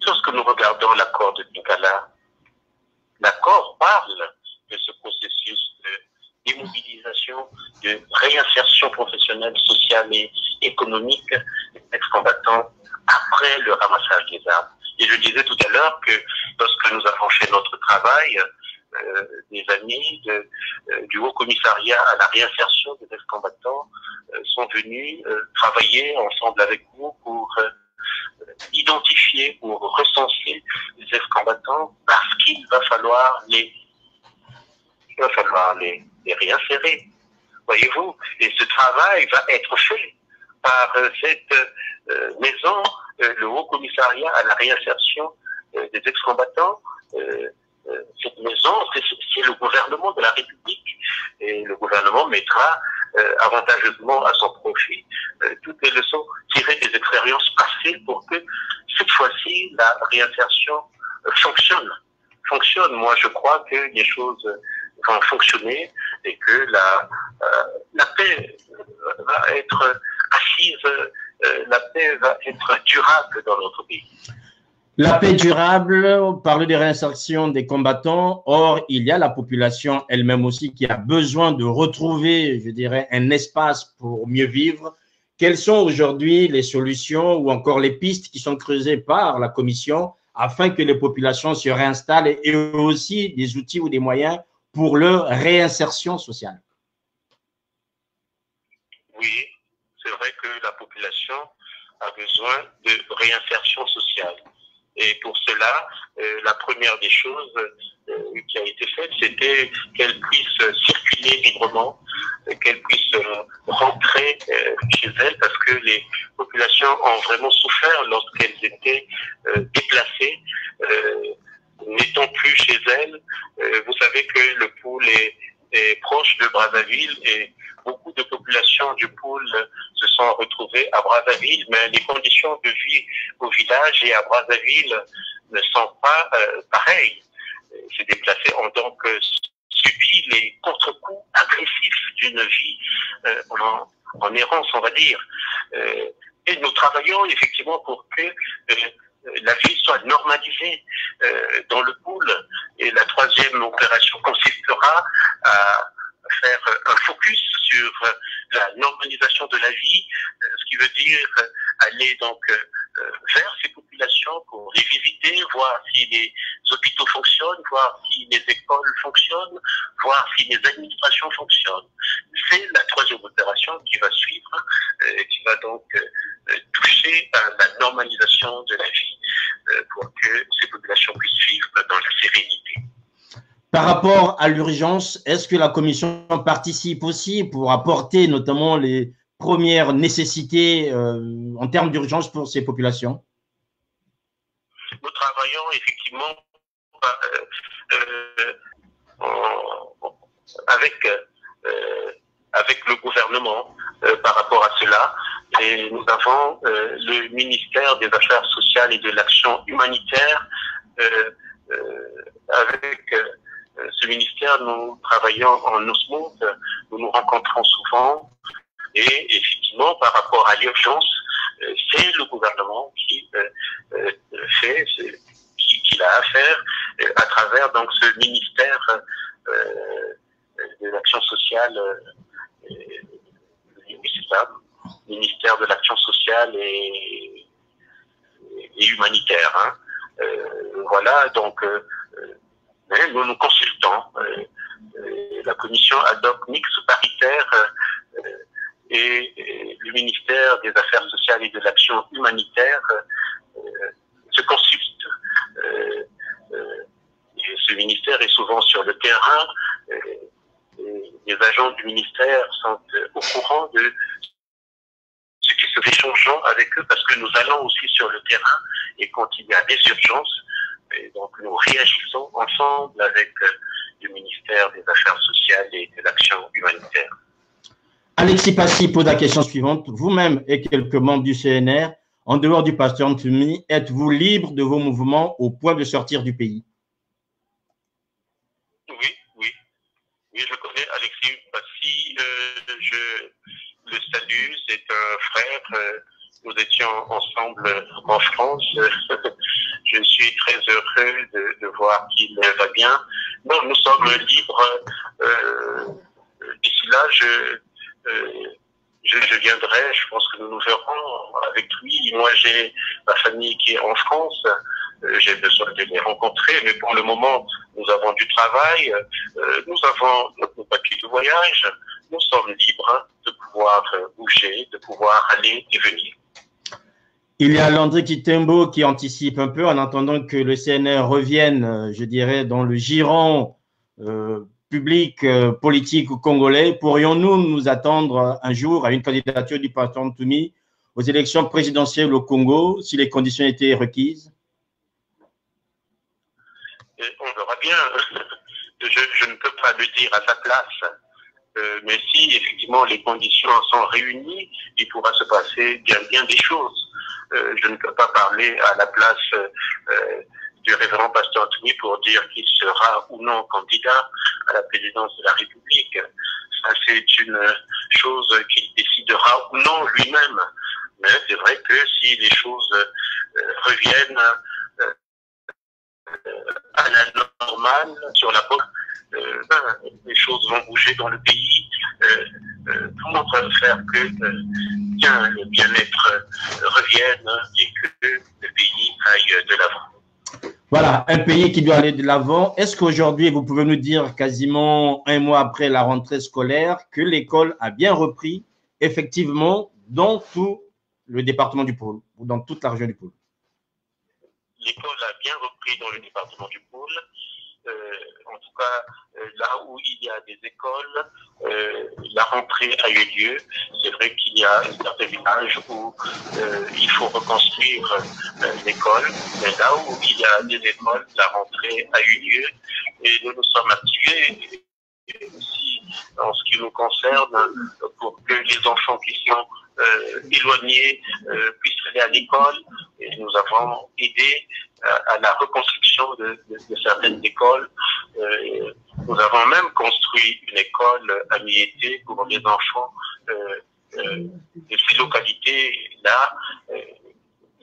lorsque nous regardons l'accord de Douala, l'accord parle de ce processus de démobilisation, de réinsertion professionnelle, sociale et économique des ex-combattants après le ramassage des armes. Et je disais tout à l'heure que lorsque nous avons fait notre travail, des amis du Haut Commissariat à la réinsertion des ex-combattants sont venus travailler ensemble avec nous pour identifier, pour recenser les ex-combattants, parce qu'il va falloir les réinsérer. Voyez-vous, et ce travail va être fait par cette maison, le Haut Commissariat à la réinsertion des ex-combattants. Cette maison, c'est le gouvernement de la République, et le gouvernement mettra avantageusement à son profit toutes les leçons tirées des expériences passées pour que cette fois-ci la réinsertion fonctionne. Moi, je crois que les choses vont fonctionner et que la paix va être assise, la paix va être durable dans notre pays. La paix durable, on parle de réinsertion des combattants. Or, il y a la population elle-même aussi qui a besoin de retrouver, je dirais, un espace pour mieux vivre. Quelles sont aujourd'hui les solutions ou encore les pistes qui sont creusées par la Commission afin que les populations se réinstallent et aussi des outils ou des moyens pour leur réinsertion sociale? Oui, c'est vrai que la population a besoin de réinsertion sociale. Et pour cela, la première des choses qui a été faite, c'était qu'elle puisse circuler librement, qu'elle puisse rentrer chez elle, parce que les populations ont vraiment souffert lorsqu'elles étaient déplacées, n'étant plus chez elles. Vous savez que le pôle est proche de Brazzaville et beaucoup de populations du pôle se sont retrouvées à Brazzaville, mais les conditions de vie au village et à Brazzaville ne sont pas pareilles. Ces déplacés ont donc subi les contre-coups agressifs d'une vie en errance, on va dire. Et nous travaillons effectivement pour que la vie soit normalisée dans le pôle. Et la troisième opération consistera à faire un focus sur la normalisation de la vie, ce qui veut dire aller donc vers ces populations pour les visiter, voir si les hôpitaux fonctionnent, voir si les écoles fonctionnent, voir si les administrations fonctionnent. C'est la troisième opération qui va suivre, qui va donc toucher à la normalisation de la vie pour que ces populations puissent vivre dans la sérénité. Par rapport à l'urgence, est-ce que la Commission participe aussi pour apporter notamment les premières nécessités en termes d'urgence pour ces populations? Nous travaillons effectivement avec le gouvernement par rapport à cela. Et nous avons le ministère des Affaires sociales et de l'Action humanitaire. Avec ce ministère, nous travaillons en osmose, nous nous rencontrons souvent. Et effectivement, par rapport à l'urgence, c'est le gouvernement qui fait ce qu'il a à faire à travers donc ce ministère de l'action sociale ministère de l'action sociale et humanitaire. Hein. Voilà, donc nous nous consultons. La commission ad hoc mixte paritaire et le ministère des Affaires sociales et de l'action humanitaire se consultent. Et ce ministère est souvent sur le terrain. Les agents du ministère sont au courant de ce qui se fait, échangeant avec eux parce que nous allons aussi sur le terrain et quand il y a des urgences, et donc nous réagissons ensemble avec le ministère des Affaires sociales et de l'action humanitaire. Alexis Passy pose la question suivante. Vous-même et quelques membres du CNR, en dehors du pasteur Ntumi, êtes-vous libre de vos mouvements au point de sortir du pays? Oui, je connais Alexis Si je le salue, c'est un frère. Nous étions ensemble en France. Je suis très heureux de voir qu'il va bien. Non, nous sommes libres. D'ici là, je viendrai. Je pense que nous nous verrons avec lui. Moi, j'ai ma famille qui est en France. J'ai besoin de les rencontrer, mais pour le moment, nous avons du travail, nous avons notre papier de voyage, nous sommes libres de pouvoir bouger, de pouvoir aller et venir. Il y a Landry Kitembo qui anticipe un peu en attendant que le CNR revienne, je dirais, dans le giron public, politique congolais. Pourrions-nous nous attendre un jour à une candidature du pasteur Ntoumi aux élections présidentielles au Congo si les conditions étaient requises? On verra bien. Je ne peux pas le dire à sa place. Mais si effectivement les conditions sont réunies, il pourra se passer bien des choses. Je ne peux pas parler à la place du révérend pasteur Ntoumi pour dire qu'il sera ou non candidat à la présidence de la République. Ça, c'est une chose qu'il décidera ou non lui-même. Mais c'est vrai que si les choses reviennent à la normale sur la porte, les choses vont bouger dans le pays. Tout le monde va faire que le bien-être revienne et que le pays aille de l'avant. Voilà, un pays qui doit aller de l'avant. Est-ce qu'aujourd'hui, vous pouvez nous dire, quasiment un mois après la rentrée scolaire, que l'école a bien repris, effectivement, dans tout le département du Pôle, ou dans toute la région du Pôle? L'école a bien repris dans le département du Pôle. En tout cas, là où il y a des écoles, la rentrée a eu lieu. C'est vrai qu'il y a certains villages où il faut reconstruire l'école, mais là où il y a des écoles, la rentrée a eu lieu et nous nous sommes activés aussi en ce qui nous concerne pour que les enfants qui sont éloignés puissent aller à l'école. Et nous avons aidé à la reconstruction de certaines écoles. Nous avons même construit une école à Miété pour les enfants de ces localités-là.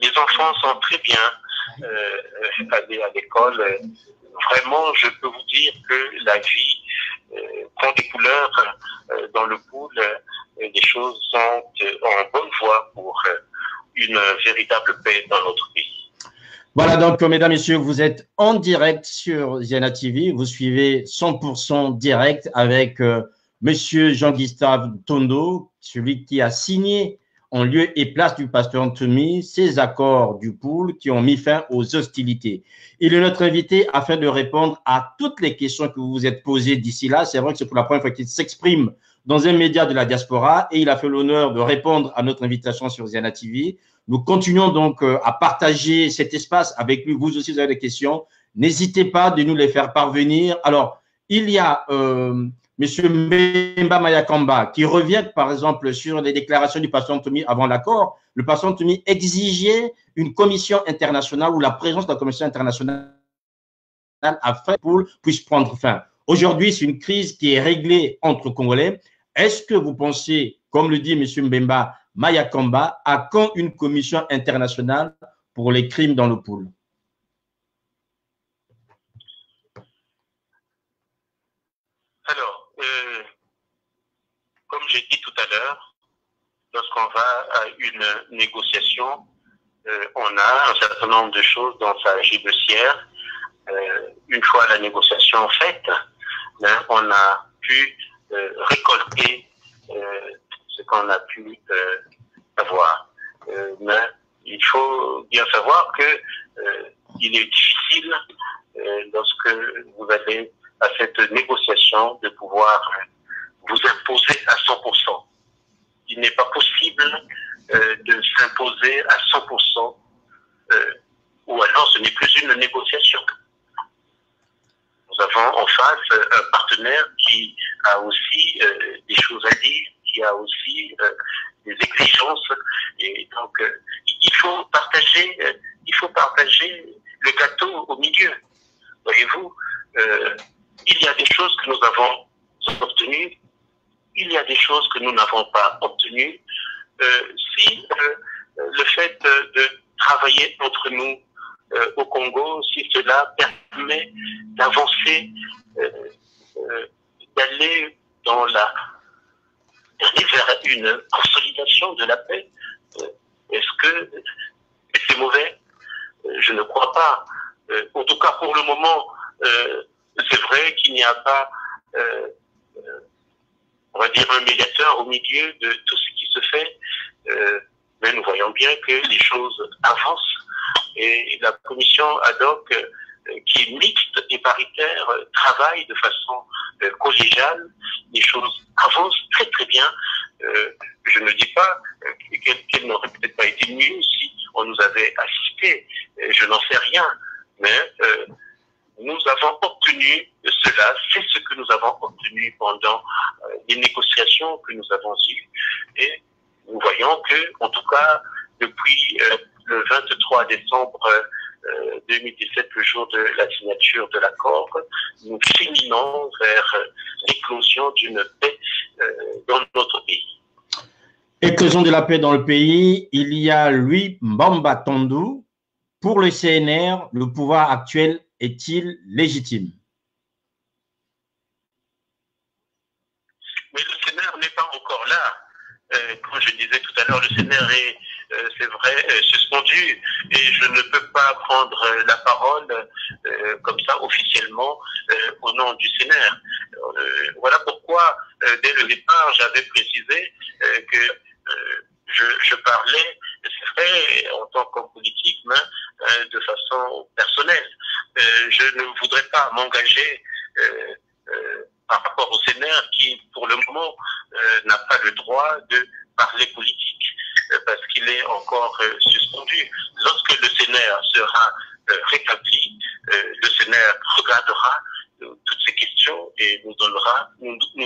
Les enfants sont très bien allés à l'école. Vraiment, je peux vous dire que la vie prend des couleurs dans le Pôle. Les choses sont en bonne voie pour une véritable paix dans notre pays. Voilà, donc, mesdames, messieurs, vous êtes en direct sur Ziana TV. Vous suivez 100% direct avec monsieur Jean-Gustave Tondo, celui qui a signé en lieu et place du pasteur Ntoumi ces accords du Pôle qui ont mis fin aux hostilités. Il est notre invité afin de répondre à toutes les questions que vous vous êtes posées d'ici là. C'est vrai que c'est pour la première fois qu'il s'exprime dans un média de la diaspora et il a fait l'honneur de répondre à notre invitation sur Ziana TV. Nous continuons donc à partager cet espace avec lui. Vous aussi, vous avez des questions. N'hésitez pas de nous les faire parvenir. Alors, il y a Monsieur Mbemba Mayakamba qui revient, par exemple, sur les déclarations du pasteur Ntoumi avant l'accord. Le pasteur Ntoumi exigeait une commission internationale ou la présence de la commission internationale afin que le Pôle puisse prendre fin. Aujourd'hui, c'est une crise qui est réglée entre Congolais. Est-ce que vous pensez, comme le dit M. Mbemba Mayakamba, à quand une commission internationale pour les crimes dans le Pôle? Alors, comme j'ai dit tout à l'heure, lorsqu'on va à une négociation, on a un certain nombre de choses dans sa gibecière. Une fois la négociation faite, on a pu récolter ce qu'on a pu avoir. Mais il faut bien savoir que il est difficile lorsque vous allez à cette négociation de pouvoir vous imposer à 100%. Il n'est pas possible de s'imposer à 100%, ou alors ce n'est plus une négociation. Nous avons en face un partenaire qui a aussi des choses à dire, qui a aussi des exigences, et donc il faut partager le gâteau au milieu. Voyez-vous, il y a des choses que nous avons obtenues il y a des choses que nous n'avons pas obtenues, si le fait de travailler entre nous au Congo, si cela permet d'avancer, d'aller vers une consolidation de la paix, est-ce que c'est mauvais? Je ne crois pas. En tout cas, pour le moment, c'est vrai qu'il n'y a pas, on va dire, un médiateur au milieu de tout ce qui se fait, mais nous voyons bien que les choses avancent et la commission ad hoc qui est mixte et paritaire travaille de façon collégiale. Les choses avancent très très bien. Je ne dis pas qu'elle n'aurait peut-être pas été mieux si on nous avait assisté. Je n'en sais rien. Mais nous avons obtenu cela. C'est ce que nous avons obtenu pendant les négociations que nous avons eues. Et nous voyons que, en tout cas, depuis le 23 décembre 2017, le jour de la signature de l'accord, nous cheminons vers l'éclosion d'une paix dans notre pays. Éclosion de la paix dans le pays, il y a Louis Mbamba Tondou. Pour le CNR, le pouvoir actuel est-il légitime? Mais le CNR n'est pas encore là. Comme je disais tout à l'heure, le CNR est, c'est vrai, suspendu et je ne peux pas prendre la parole comme ça officiellement au nom du CNR. Voilà pourquoi, dès le départ, j'avais précisé que je parlais, c'est vrai, en tant qu'homme politique, mais de façon personnelle. Je ne voudrais pas m'engager par rapport au CNR qui, pour le moment, n'a pas le droit de parler politique parce qu'il est encore suspendu. Lorsque le CNR sera rétabli, le CNR regardera toutes ces questions et nous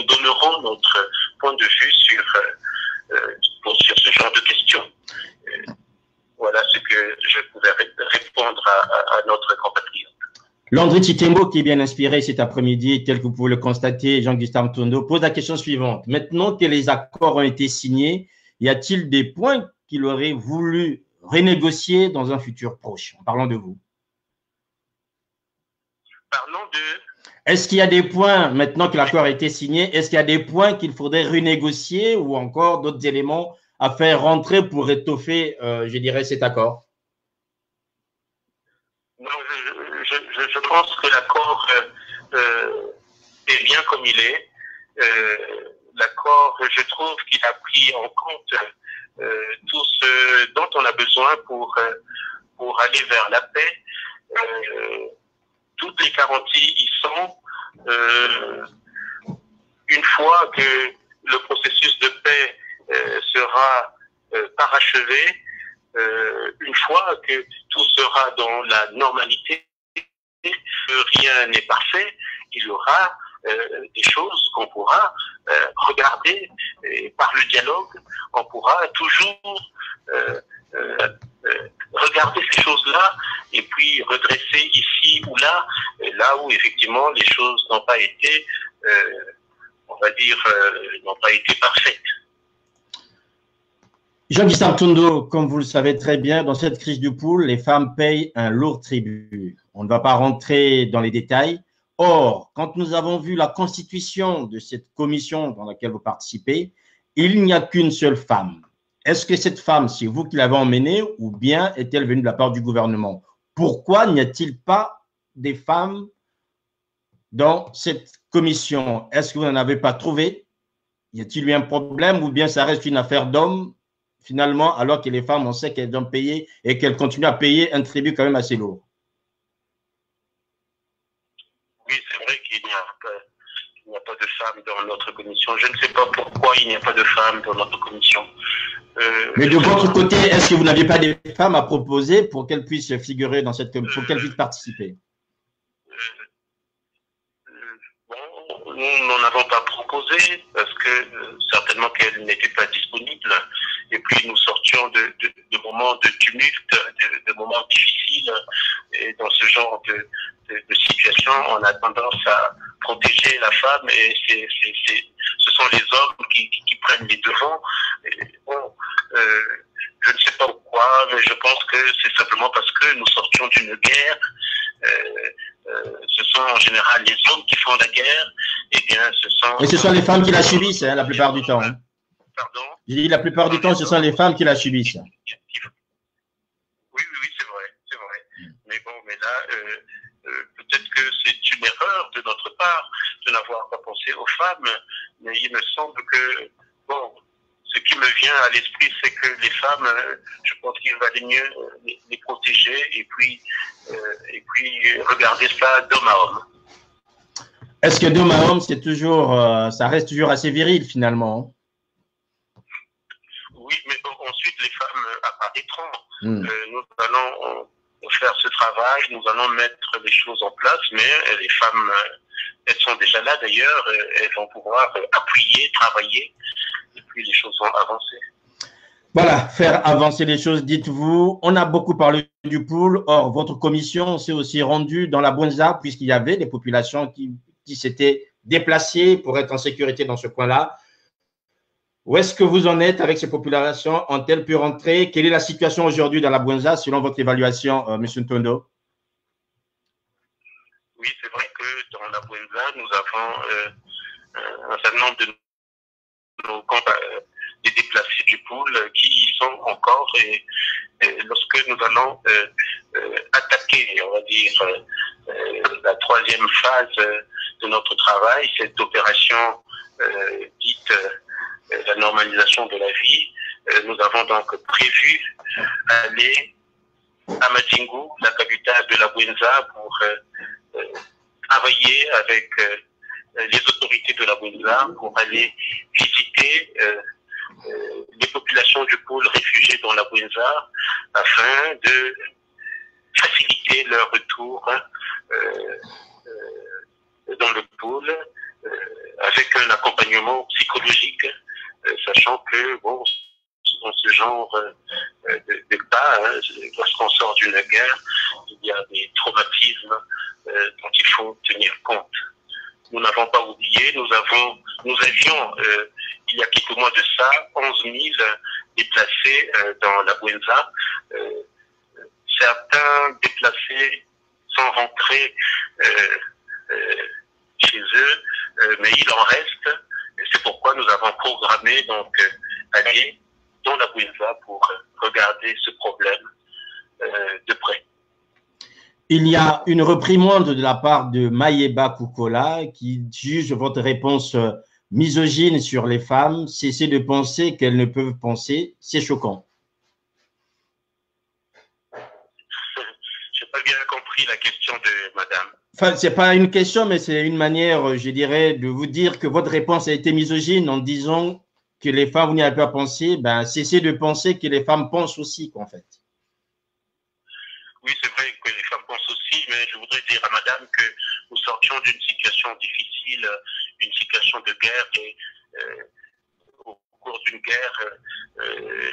donnerons notre point de vue sur ce genre de questions. Voilà ce que je pouvais répondre à notre compatriote. Landry Chitembo, qui est bien inspiré cet après-midi, tel que vous pouvez le constater, Jean-Gustave Tondo, pose la question suivante. Maintenant que les accords ont été signés, y a-t-il des points qu'il aurait voulu renégocier dans un futur proche? En parlant de vous. Parlons de... Est-ce qu'il y a des points, maintenant que l'accord a été signé, est-ce qu'il y a des points qu'il faudrait renégocier ou encore d'autres éléments à faire rentrer pour étoffer, je dirais, cet accord? Non, je pense que l'accord est bien comme il est. L'accord, je trouve qu'il a pris en compte tout ce dont on a besoin pour aller vers la paix. Toutes les garanties y sont. Une fois que le processus de paix sera parachevé, une fois que tout sera dans la normalité, rien n'est parfait, il y aura des choses qu'on pourra regarder et par le dialogue, on pourra toujours regarder ces choses-là et puis redresser ici ou là où effectivement les choses n'ont pas été, on va dire, n'ont pas été parfaites. Jean-Gustave Tondo, comme vous le savez très bien, dans cette crise du pool, les femmes payent un lourd tribut. On ne va pas rentrer dans les détails. Or, quand nous avons vu la constitution de cette commission dans laquelle vous participez, il n'y a qu'une seule femme. Est-ce que cette femme, c'est vous qui l'avez emmenée ou bien est-elle venue de la part du gouvernement? Pourquoi n'y a-t-il pas des femmes dans cette commission? Est-ce que vous n'en avez pas trouvé? Y a-t-il eu un problème ou bien ça reste une affaire d'hommes finalement, alors que les femmes, on sait qu'elles doivent payer et qu'elles continuent à payer un tribut quand même assez lourd? Oui, c'est vrai qu'il n'y a pas de femmes dans notre commission. Je ne sais pas pourquoi il n'y a pas de femmes dans notre commission. Mais de votre côté, est-ce que vous n'avez pas des femmes à proposer pour qu'elles puissent figurer dans cette commission, pour qu'elles puissent participer? Bon, nous n'en avons pas proposé parce que certainement qu'elles n'étaient pas disponibles. Et puis nous sortions de moments de tumulte, de moments difficiles. Et dans ce genre de situation, on a tendance à protéger la femme et ce sont les hommes qui prennent les devants. Bon, je ne sais pas pourquoi, mais je pense que c'est simplement parce que nous sortions d'une guerre. Ce sont en général les hommes qui font la guerre. Eh bien, Et ce sont les femmes qui la subissent, hein, la plupart du temps. Hein. Pardon? J'ai dit la plupart du temps, ce sont les femmes qui la subissent. Oui, c'est vrai. Mais bon, mais là, peut-être que c'est une erreur de notre part de n'avoir pas pensé aux femmes, mais il me semble que, bon, ce qui me vient à l'esprit, c'est que les femmes, je pense qu'il valait mieux les protéger et puis regarder ça d'homme à homme. Est-ce que d'homme à homme, c'est toujours, ça reste toujours assez viril finalement? Oui, mais ensuite les femmes apparaîtront. Nous allons faire ce travail, nous allons mettre les choses en place, mais les femmes, elles sont déjà là d'ailleurs, elles vont pouvoir appuyer, travailler, et puis les choses vont avancer. Voilà, faire avancer les choses, dites-vous. On a beaucoup parlé du pool. Or, votre commission s'est aussi rendue dans la Bwenza, puisqu'il y avait des populations qui s'étaient déplacées pour être en sécurité dans ce coin-là. Où est-ce que vous en êtes avec ces populations? Ont-elles pu rentrer? Quelle est la situation aujourd'hui dans la Bwenza, selon votre évaluation, M. Ntondo? Oui, c'est vrai que dans la Bwenza, nous avons un certain nombre de nos des déplacés du pool qui y sont encore et lorsque nous allons attaquer, on va dire, la troisième phase de notre travail, cette opération dite la normalisation de la vie, nous avons donc prévu aller à Madingu, la capitale de la Bwenza, pour travailler avec les autorités de la Bwenza pour aller visiter les populations du pôle réfugiées dans la Bwenza afin de faciliter leur retour dans le pôle avec un accompagnement psychologique, sachant que bon, dans ce genre de cas, hein, lorsqu'on sort d'une guerre, il y a des traumatismes dont il faut tenir compte. Nous n'avons pas oublié, nous avions, il y a quelques mois de ça, 11 000 déplacés dans la Bwenza. Certains déplacés sont rentrés chez eux, mais il en reste. C'est pourquoi nous avons programmé donc aller dans la Bwenza pour regarder ce problème de près. Il y a une réprimande de la part de Mayeba Kukola qui juge votre réponse misogyne sur les femmes. Cessez de penser qu'elles ne peuvent penser. C'est choquant. Je n'ai pas bien compris la question de madame. Enfin, ce n'est pas une question, mais c'est une manière, je dirais, de vous dire que votre réponse a été misogyne en disant que les femmes, vous n'y avez pas pensé. Ben, cessez de penser que les femmes pensent aussi, en fait. Oui, c'est vrai que les femmes pensent aussi, mais je voudrais dire à madame que nous sortions d'une situation difficile, une situation de guerre, et au cours d'une guerre,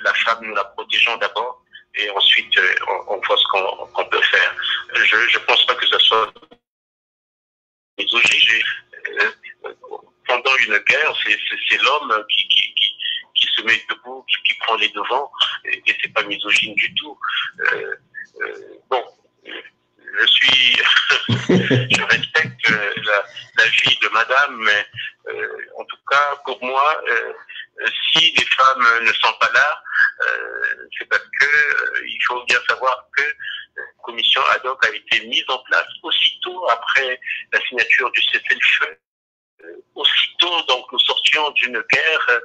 la femme, nous la protégeons d'abord, et ensuite, on voit ce qu'on peut faire. Je ne pense pas que ce soit misogyne. Pendant une guerre, c'est l'homme qui se met debout, qui prend les devants, et c'est pas misogyne du tout. Bon, je respecte la vie de madame, mais en tout cas, pour moi, si les femmes ne sont pas là, c'est parce que il faut bien savoir que la commission ad hoc a été mise en place aussitôt après la signature du cessez-le-feu. Aussitôt, donc, nous sortions d'une guerre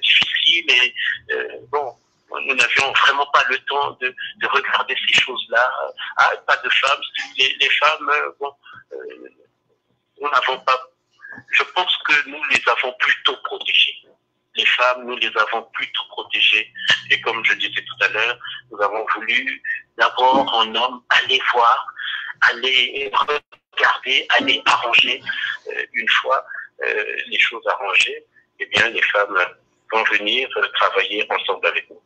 difficile et bon, nous n'avions vraiment pas le temps de regarder ces choses-là. Ah, pas de femmes. Les femmes, bon, nous n'avons pas. Je pense que nous les avons plutôt protégées. Les femmes, nous les avons plutôt protégées. Et comme je disais tout à l'heure, nous avons voulu d'abord en homme aller voir, aller regarder, aller arranger. Une fois les choses arrangées, eh bien, les femmes vont venir travailler ensemble avec nous.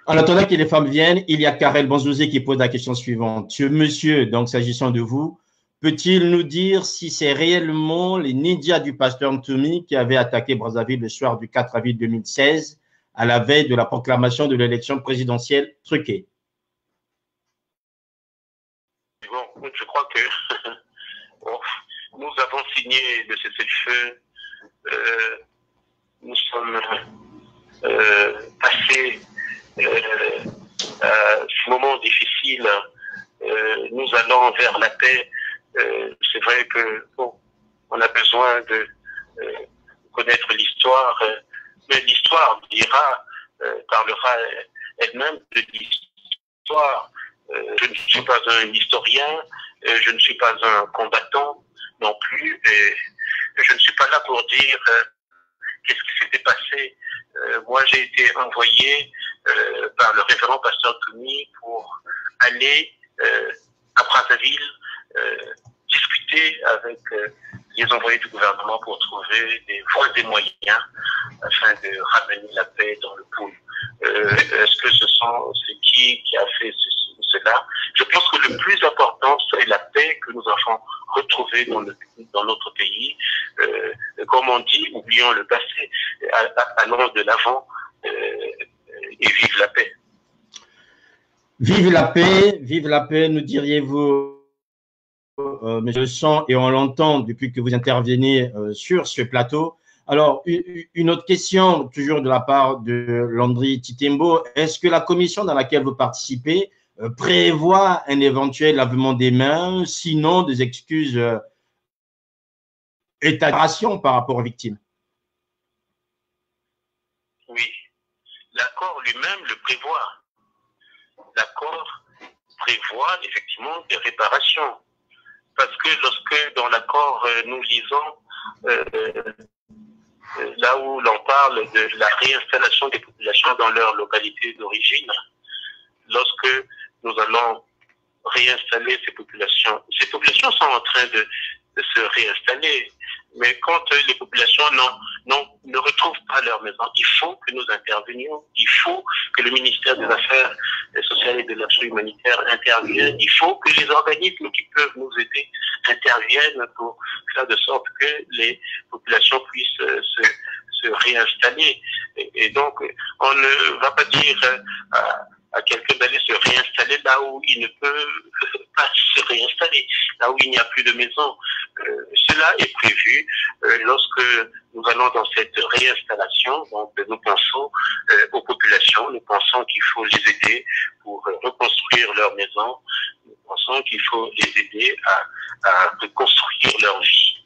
En attendant que les femmes viennent, il y a Karel Banzouzé qui pose la question suivante. Monsieur, donc s'agissant de vous, peut-il nous dire si c'est réellement les ninjas du pasteur Ntoumi qui avaient attaqué Brazzaville le soir du 4 avril 2016, à la veille de la proclamation de l'élection présidentielle truquée? Bon, je crois que bon, nous avons signé le cessez-le-feu. Nous sommes passés ce moment difficile. Nous allons vers la paix. C'est vrai que bon, on a besoin de connaître l'histoire, mais l'histoire parlera elle-même de l'histoire. Je ne suis pas un historien, je ne suis pas un combattant non plus, et je ne suis pas là pour dire qu'est-ce qui s'était passé. Moi, j'ai été envoyé par le révérend pasteur Ntoumi pour aller à Brazzaville discuter avec les envoyés du gouvernement pour trouver des voies et moyens afin de ramener la paix dans le pôle. Est-ce que c'est qui a fait ceci ou cela? Je pense que le plus important, c'est la paix que nous avons retrouvée dans notre pays. Comme on dit, oublions le passé, allons de l'avant et vive la paix. Vive la paix, nous diriez-vous, mais je le sens et on l'entend depuis que vous intervenez sur ce plateau. Alors, une autre question, toujours de la part de Landry Titembo. Est-ce que la commission dans laquelle vous participez prévoit un éventuel lavement des mains, sinon des excuses état-ration par rapport aux victimes? Oui, l'accord lui-même le prévoit. L'accord prévoit effectivement des réparations. Parce que lorsque dans l'accord nous lisons là où l'on parle de la réinstallation des populations dans leur localité d'origine, lorsque nous allons réinstaller ces populations sont en train de se réinstaller. Mais quand les populations ne retrouvent pas leur maison, il faut que nous intervenions. Il faut que le ministère des Affaires sociales et de l'action humanitaire intervienne. Il faut que les organismes qui peuvent nous aider interviennent pour faire de sorte que les populations puissent se réinstaller. Et donc, on ne va pas dire à quelqu'un d'aller se réinstaller là où il ne peut pas se réinstaller, là où il n'y a plus de maison. Cela est prévu lorsque nous allons dans cette réinstallation. Donc, nous pensons aux populations, nous pensons qu'il faut les aider pour reconstruire leur maison, nous pensons qu'il faut les aider à reconstruire leur vie.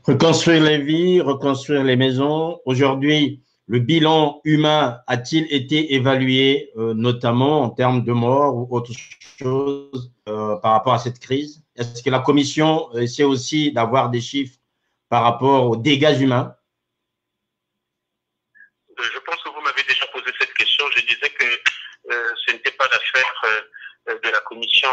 Reconstruire les vies, reconstruire les maisons. Aujourd'hui, le bilan humain a-t-il été évalué, notamment en termes de morts ou autre chose par rapport à cette crise? Est-ce que la commission essaie aussi d'avoir des chiffres par rapport aux dégâts humains? Je pense que vous m'avez déjà posé cette question. Je disais que ce n'était pas l'affaire de la commission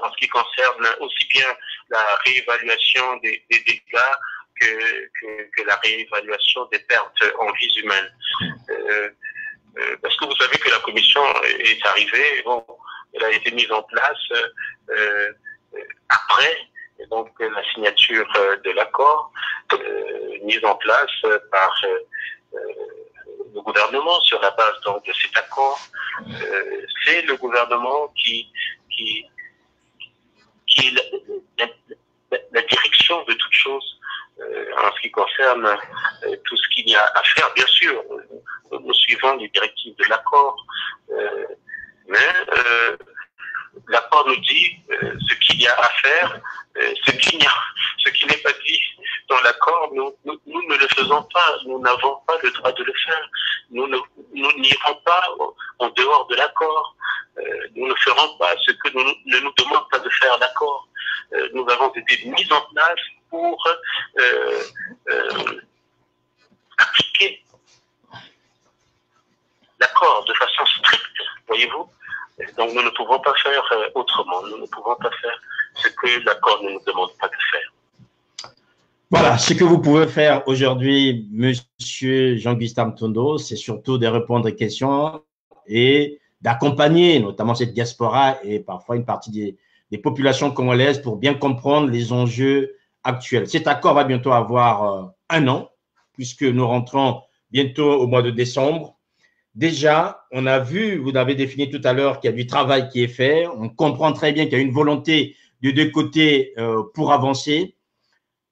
en ce qui concerne aussi bien la réévaluation des dégâts que la réévaluation des pertes en vies humaines. Parce que vous savez que la commission est arrivée, bon, elle a été mise en place après donc la signature de l'accord, mise en place par le gouvernement sur la base donc, de cet accord. C'est le gouvernement qui est la direction de toute chose en ce qui concerne tout ce qu'il y a à faire. Bien sûr, nous suivons les directives de l'accord, mais l'accord nous dit ce qu'il y a à faire, ce qui n'est pas dit dans l'accord, nous ne le faisons pas, nous n'avons pas le droit de le faire, nous n'irons pas en dehors de l'accord, nous ne ferons pas ce que ne nous demande pas de faire l'accord. Nous avons été mis en place pour appliquer l'accord de façon stricte, voyez-vous. Donc nous ne pouvons pas faire autrement, nous ne pouvons pas faire ce que l'accord ne nous demande pas de faire. Voilà, ce que vous pouvez faire aujourd'hui, Monsieur Jean-Gustave Mtondo, c'est surtout de répondre aux questions et d'accompagner notamment cette diaspora et parfois une partie des populations congolaises pour bien comprendre les enjeux actuels. Cet accord va bientôt avoir 1 an, puisque nous rentrons bientôt au mois de décembre. Déjà, on a vu, vous l'avez défini tout à l'heure, qu'il y a du travail qui est fait. On comprend très bien qu'il y a une volonté de deux côtés pour avancer.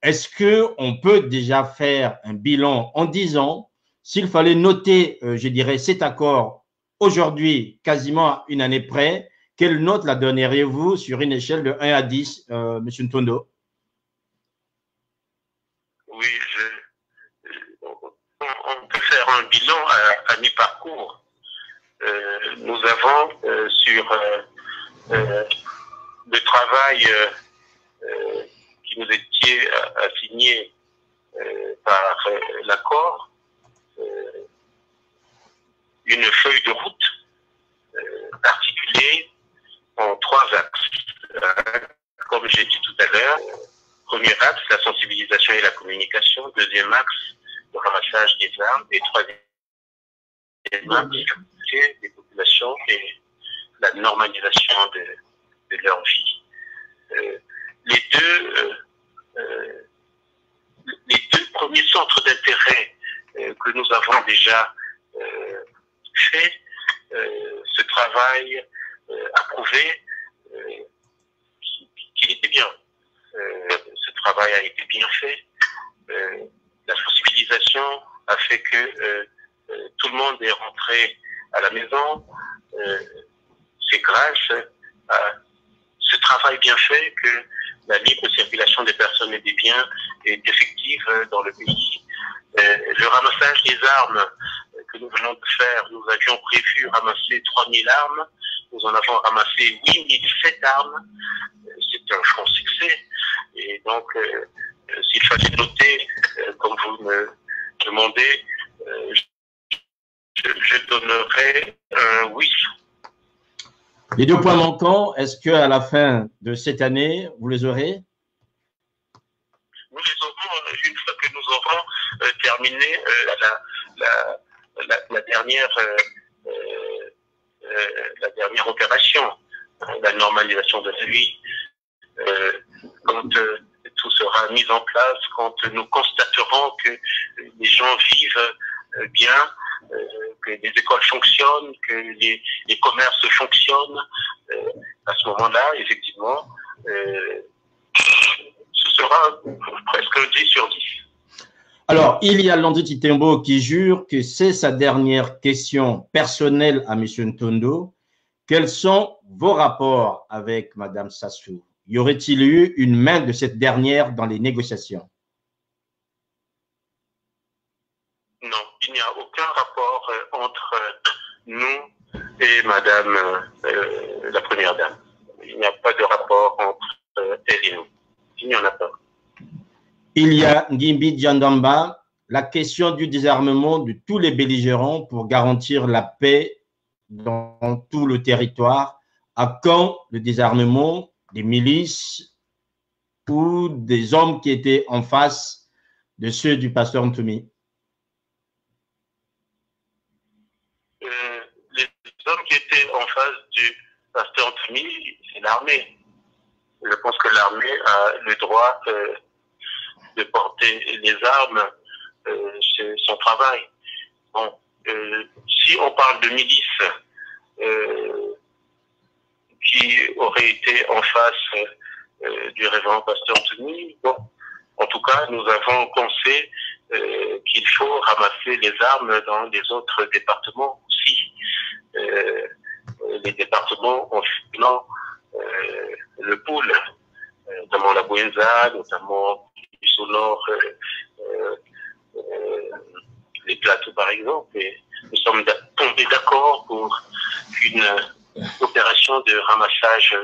Est-ce qu'on peut déjà faire un bilan en 10 ans? S'il fallait noter, je dirais, cet accord aujourd'hui, quasiment à une année près, quelle note la donneriez-vous sur une échelle de 1 à 10, M. Ntondo? Oui, on peut faire un bilan à mi-parcours. Nous avons sur le travail qui nous était assigné par l'accord, une feuille de route articulée en 3 axes. Comme j'ai dit tout à l'heure, premier axe, la sensibilisation et la communication. Deuxième axe, le ramassage des armes. Et troisième axe, c'est des populations et la normalisation de leur vie. Les deux premiers centres d'intérêt que nous avons déjà fait, ce travail approuvé, qu'il était bien. Ce travail a été bien fait. La sensibilisation a fait que tout le monde est rentré à la maison. C'est grâce à ce travail bien fait que la libre circulation des personnes et des biens est effective dans le pays. Le ramassage des armes que nous venons de faire, nous avions prévu ramasser 3000 armes. Nous en avons ramassé 8007 armes. C'est un franc succès. Et donc, s'il fallait noter, comme vous me demandez, je donnerais un oui. Les 2 points manquants, est-ce qu'à la fin de cette année, vous les aurez? Nous les aurons une fois que nous aurons terminé la dernière opération, la normalisation de la vie. Quand tout sera mis en place, quand nous constaterons que les gens vivent bien, que les écoles fonctionnent, que les commerces fonctionnent, à ce moment-là, effectivement, ce sera presque un 10 sur 10. Alors, il y a Landry Titembo qui jure que c'est sa dernière question personnelle à M. Ntondo. Quels sont vos rapports avec Mme Sassou? Y aurait-il eu une main de cette dernière dans les négociations? Non, il n'y a aucun rapport entre nous et Madame la Première Dame. Il n'y a pas de rapport entre elle et nous. Il n'y en a pas. Il y a Ngimbi Djandamba, la question du désarmement de tous les belligérants pour garantir la paix dans tout le territoire. À quand le désarmement des milices ou des hommes qui étaient en face de ceux du pasteur Ntoumi? Les hommes qui étaient en face du pasteur Ntoumi, c'est l'armée. Je pense que l'armée a le droit de porter les armes, c'est son travail. Bon, si on parle de milices qui auraient été en face du révérend pasteur Ntoumi, bon, en tout cas, nous avons pensé qu'il faut ramasser les armes dans les autres départements aussi. Les départements ont le pôle, notamment la Bouenza, notamment au nord, les plateaux par exemple. Et nous sommes tombés d'accord pour qu'une opération de ramassage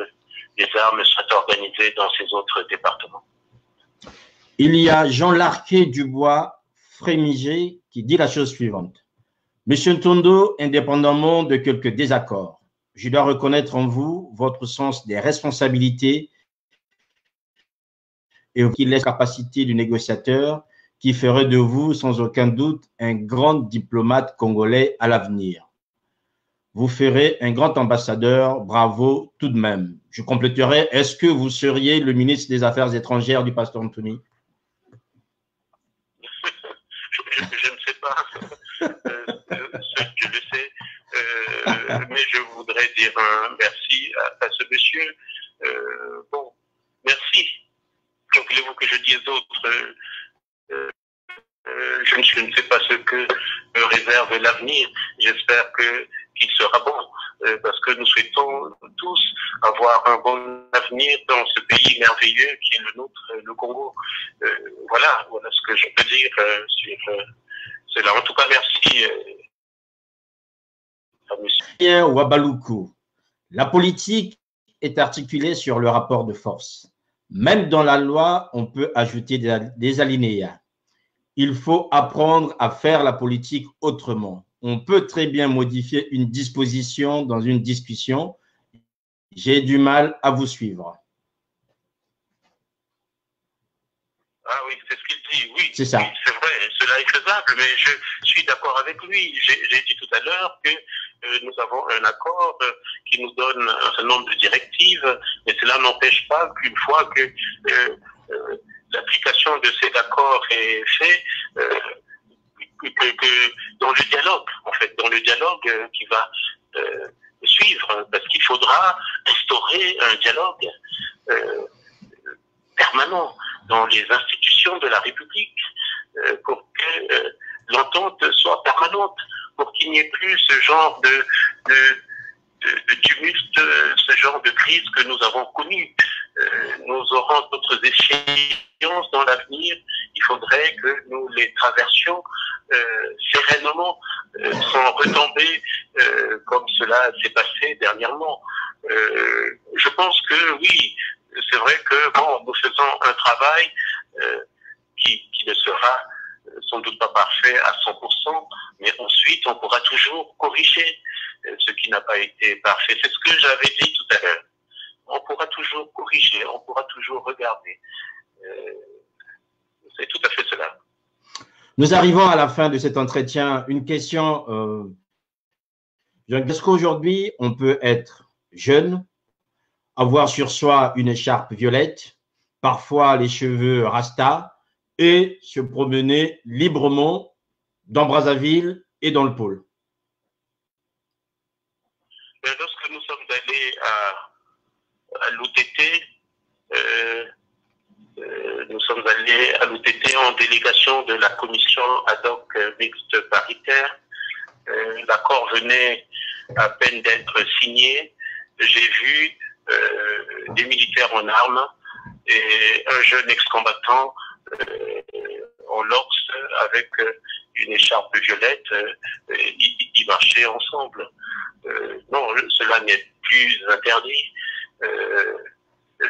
des armes soit organisée dans ces autres départements. Il y a Jean Larquet Dubois Frémigé qui dit la chose suivante. Monsieur Ntondo, indépendamment de quelques désaccords, je dois reconnaître en vous votre sens des responsabilités et la capacité du négociateur qui ferait de vous, sans aucun doute, un grand diplomate congolais à l'avenir. vous ferez un grand ambassadeur. Bravo tout de même. Je compléterai, est-ce que vous seriez le ministre des Affaires étrangères du pasteur Anthony? Je ne sais pas ce que je sais, mais je voudrais dire un merci à ce monsieur. Bon, merci. Que voulez-vous que je dise d'autre? Je ne sais pas ce que réserve l'avenir. J'espère qu'il sera bon, parce que nous souhaitons tous avoir un bon avenir dans ce pays merveilleux qui est le nôtre, le Congo. Voilà ce que je peux dire sur cela. En tout cas, merci à monsieur. Wabaluku, la politique est articulée sur le rapport de force. Même dans la loi, on peut ajouter des alinéas. Il faut apprendre à faire la politique autrement. On peut très bien modifier une disposition dans une discussion. J'ai du mal à vous suivre. Ah oui, c'est ce qu'il dit, oui. C'est ça. Oui, c'est vrai, cela est faisable, mais je suis d'accord avec lui. J'ai dit tout à l'heure que nous avons un accord qui nous donne un certain nombre de directives, mais cela n'empêche pas qu'une fois que l'application de cet accord est faite, que dans le dialogue, en fait, dans le dialogue qui va suivre, parce qu'il faudra instaurer un dialogue permanent dans les institutions de la République pour que l'entente soit permanente, pour qu'il n'y ait plus ce genre de tumulte, ce genre de crise que nous avons connu. Nous aurons d'autres échéances dans l'avenir. Il faudrait que nous les traversions sereinement, sans retomber comme cela s'est passé dernièrement. Je pense que oui, c'est vrai que bon, nous faisons un travail qui ne sera sans doute pas parfait à 100%, mais ensuite on pourra toujours corriger ce qui n'a pas été parfait. C'est ce que j'avais dit tout à l'heure. On pourra toujours corriger, on pourra toujours regarder. C'est tout à fait cela. Nous arrivons à la fin de cet entretien. Une question. Est-ce qu'aujourd'hui, on peut être jeune, avoir sur soi une écharpe violette, parfois les cheveux rasta, et se promener librement dans Brazzaville et dans le pôle? Lorsque nous sommes allés à l'OTT, nous sommes allés à l'OTT en délégation de la commission ad hoc mixte paritaire. L'accord venait à peine d'être signé. J'ai vu des militaires en armes et un jeune ex-combattant en lox avec une écharpe violette. Ils marchaient ensemble. Non, cela n'est plus interdit.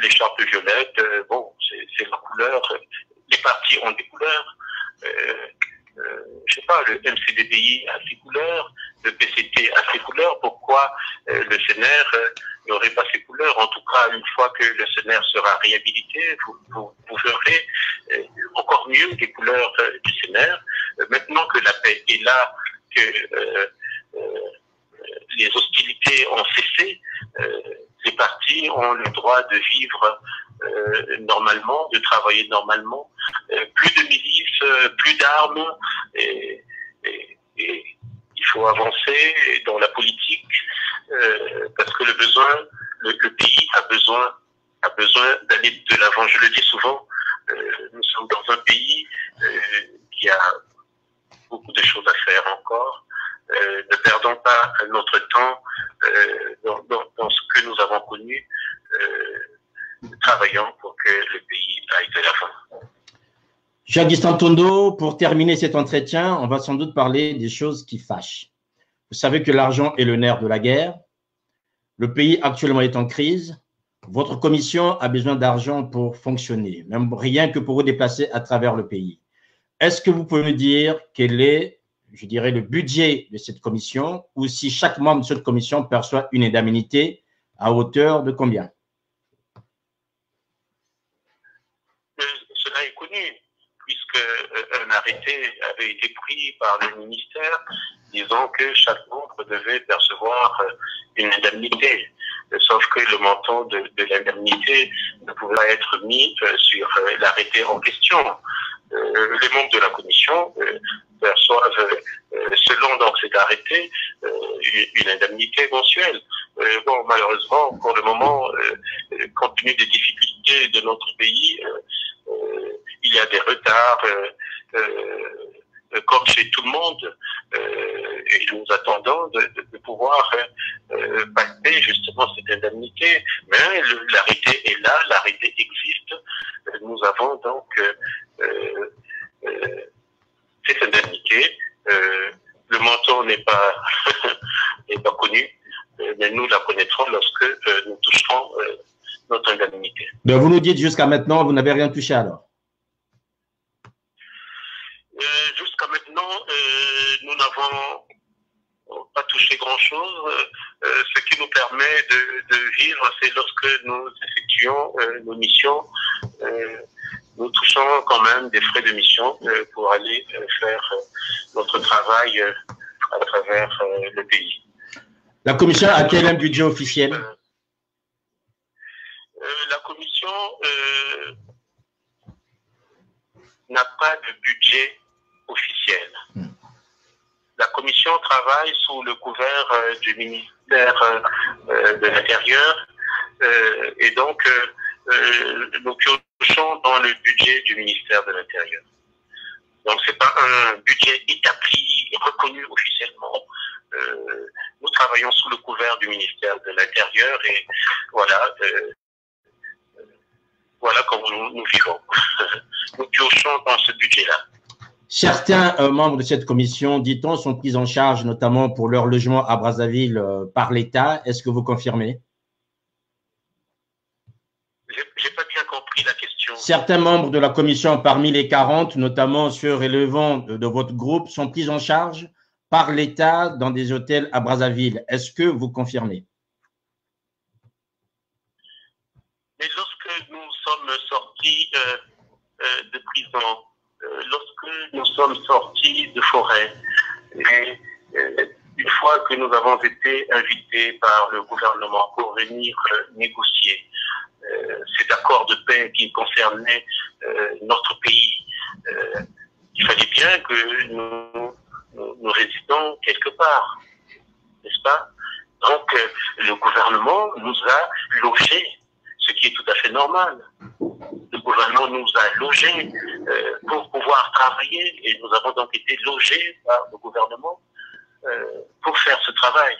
L'écharpe violette, bon, c'est la couleur. Les partis ont des couleurs. Je sais pas, le MCDBI a ses couleurs, le PCT a ses couleurs. Pourquoi le CNR n'aurait pas ses couleurs? En tout cas, une fois que le CNR sera réhabilité, vous verrez encore mieux les couleurs du CNR. Maintenant que la paix est là, que les hostilités ont cessé, les partis ont le droit de vivre normalement, de travailler normalement. Plus de milices, plus d'armes, et il faut avancer dans la politique parce que le pays a besoin d'aller de l'avant. Je le dis souvent, nous sommes dans un pays qui a beaucoup de choses à faire encore. Ne perdons pas notre temps dans ce que nous avons connu. Travaillons pour que le pays aille de l'avant. Jean-Augustin Tondo, pour terminer cet entretien, on va sans doute parler des choses qui fâchent. Vous savez que l'argent est le nerf de la guerre. Le pays actuellement est en crise. Votre commission a besoin d'argent pour fonctionner, même rien que pour vous déplacer à travers le pays. Est-ce que vous pouvez me dire quel est, je dirais, le budget de cette commission, ou si chaque membre de cette commission perçoit une indemnité à hauteur de combien? Cela est connu, puisque un arrêté avait été pris par le ministère disant que chaque membre devait percevoir une indemnité. Sauf que le montant de l'indemnité ne pouvait pas être mis sur l'arrêté en question. Les membres de la commission perçoivent, selon donc cet arrêté, une indemnité mensuelle. Bon, malheureusement, pour le moment, compte tenu des difficultés de notre pays, il y a des retards, comme chez tout le monde, et nous attendons de pouvoir passer justement cette indemnité. Mais l'arrêté est là, l'arrêté existe. Nous avons donc cette indemnité. Le montant n'est pas n'est pas connu, mais nous la connaîtrons lorsque nous toucherons notre indemnité. Donc vous nous dites jusqu'à maintenant, vous n'avez rien touché alors? Jusqu'à maintenant, nous n'avons pas touché grand-chose. Ce qui nous permet de vivre, c'est lorsque nous effectuons nos missions. Nous touchons quand même des frais de mission pour aller faire notre travail à travers le pays. La commission a-t-elle un budget officiel? La commission n'a pas de budget officiel. La commission travaille sous le couvert du ministère de l'Intérieur et donc nous piochons dans le budget du ministère de l'Intérieur. Donc c'est pas un budget établi et reconnu officiellement. Nous travaillons sous le couvert du ministère de l'Intérieur et voilà, voilà comment nous vivons. Nous piochons dans ce budget-là. Certains membres de cette commission, dit-on, sont pris en charge, notamment pour leur logement à Brazzaville par l'État. Est-ce que vous confirmez? J'ai pas bien compris la question. Certains membres de la commission, parmi les 40, notamment ceux relevant de votre groupe, sont pris en charge par l'État dans des hôtels à Brazzaville. Est-ce que vous confirmez? Mais lorsque nous sommes sortis de prison, lorsque nous sommes sortis de forêt, et une fois que nous avons été invités par le gouvernement pour venir négocier cet accord de paix qui concernait notre pays, il fallait bien que nous résidons quelque part, n'est-ce pas? Donc le gouvernement nous a logés, ce qui est tout à fait normal. Le gouvernement nous a logés pour pouvoir travailler et nous avons donc été logés par le gouvernement pour faire ce travail.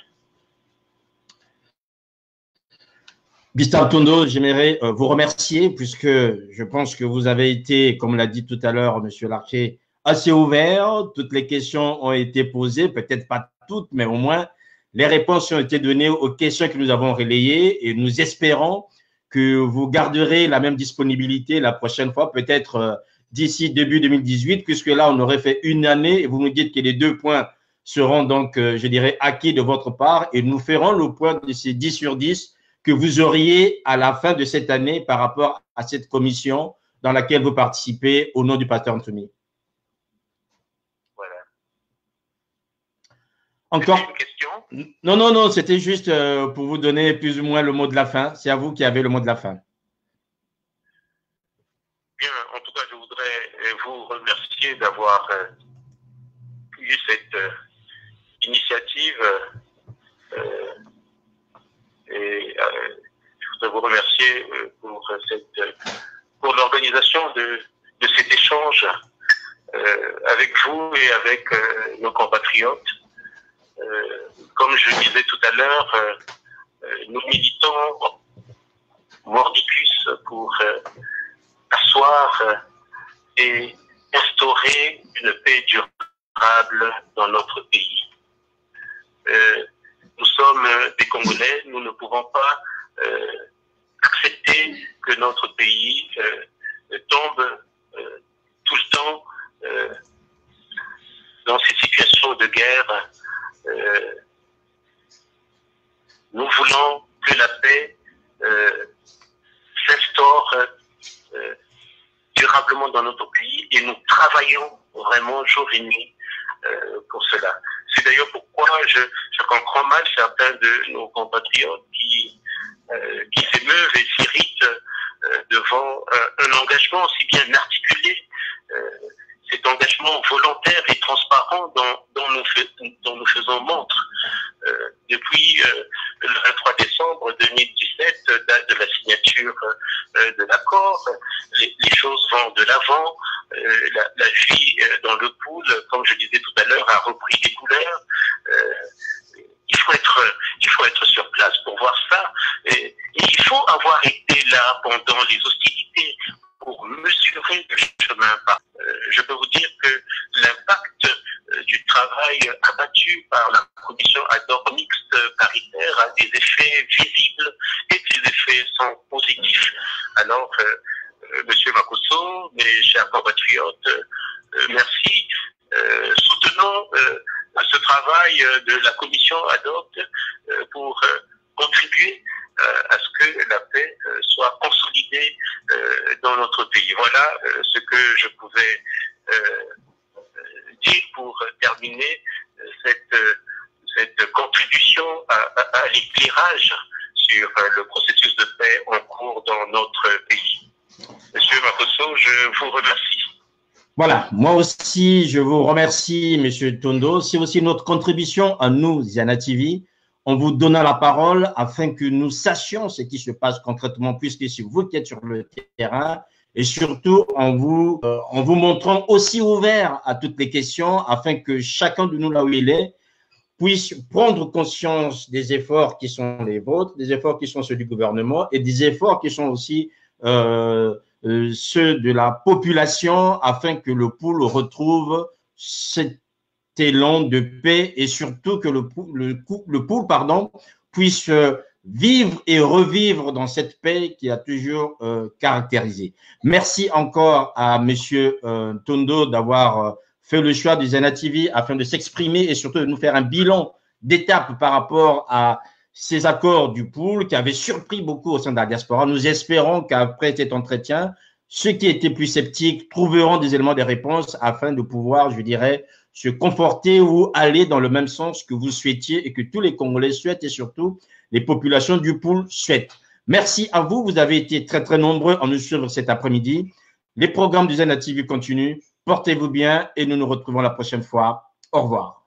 Gustave Tondo, j'aimerais vous remercier puisque je pense que vous avez été, comme l'a dit tout à l'heure M. Larcher, assez ouvert. Toutes les questions ont été posées, peut-être pas toutes, mais au moins les réponses ont été données aux questions que nous avons relayées et nous espérons que vous garderez la même disponibilité la prochaine fois, peut-être d'ici début 2018, puisque là, on aurait fait une année et vous nous dites que les 2 points seront donc, je dirais, acquis de votre part et nous ferons le point de ces 10 sur 10 que vous auriez à la fin de cette année par rapport à cette commission dans laquelle vous participez au nom du pasteur Anthony. Voilà. Encore une question? Non, c'était juste pour vous donner plus ou moins le mot de la fin. C'est à vous qui avez le mot de la fin. Bien, en tout cas, je voudrais vous remercier d'avoir eu cette initiative et je voudrais vous remercier pour l'organisation de cet échange avec vous et avec nos compatriotes. Comme je disais tout à l'heure, nous militons mordicus pour asseoir et instaurer une paix durable dans notre pays. Nous sommes des Congolais, nous ne pouvons pas accepter que notre pays tombe tout le temps dans ces situations de guerre. Nous voulons que la paix s'instaure durablement dans notre pays et nous travaillons vraiment jour et nuit pour cela. C'est d'ailleurs pourquoi je comprends mal certains de nos compatriotes qui s'émeuvent et s'irritent devant un engagement aussi bien articulé, cet engagement volontaire et transparent dont nous faisons montre depuis le 23 décembre 2017, date de la signature de l'accord. Les choses vont de l'avant. La vie dans le pool, comme je disais tout à l'heure, a repris des couleurs. Il faut être sur place pour voir ça. Et il faut avoir été là pendant les hostilités pour mesurer le chemin. Je peux vous dire que l'impact du travail abattu par la commission ad hoc mixte paritaire a des effets visibles et des effets sont positifs. Alors, Monsieur Makosso, mes chers compatriotes, merci. Soutenons ce travail de la commission ad hoc pour contribuer à ce que la paix soit consolidée dans notre pays. Voilà ce que je pouvais dire pour terminer cette contribution à l'éclairage sur le processus de paix en cours dans notre pays. Monsieur Makosso, je vous remercie. Voilà, moi aussi, je vous remercie, Monsieur Tondo. C'est aussi notre contribution à nous, Ziana TV, en vous donnant la parole afin que nous sachions ce qui se passe concrètement, puisque c'est vous qui êtes sur le terrain, et surtout en vous montrant aussi ouvert à toutes les questions afin que chacun de nous, là où il est, puisse prendre conscience des efforts qui sont les vôtres, des efforts qui sont ceux du gouvernement et des efforts qui sont aussi ceux de la population afin que le pool retrouve cet élan de paix et surtout que le pool puisse vivre et revivre dans cette paix qui a toujours caractérisé. Merci encore à Monsieur Tondo d'avoir fait le choix du Ziana TV afin de s'exprimer et surtout de nous faire un bilan d'étape par rapport à ces accords du pool qui avaient surpris beaucoup au sein de la diaspora. Nous espérons qu'après cet entretien, ceux qui étaient plus sceptiques trouveront des éléments de réponse afin de pouvoir, je dirais, se conforter ou aller dans le même sens que vous souhaitiez et que tous les Congolais souhaitent et surtout les populations du pool souhaitent. Merci à vous. Vous avez été très, très nombreux à nous suivre cet après-midi. Les programmes du Ziana TV continuent. Portez-vous bien et nous nous retrouvons la prochaine fois. Au revoir.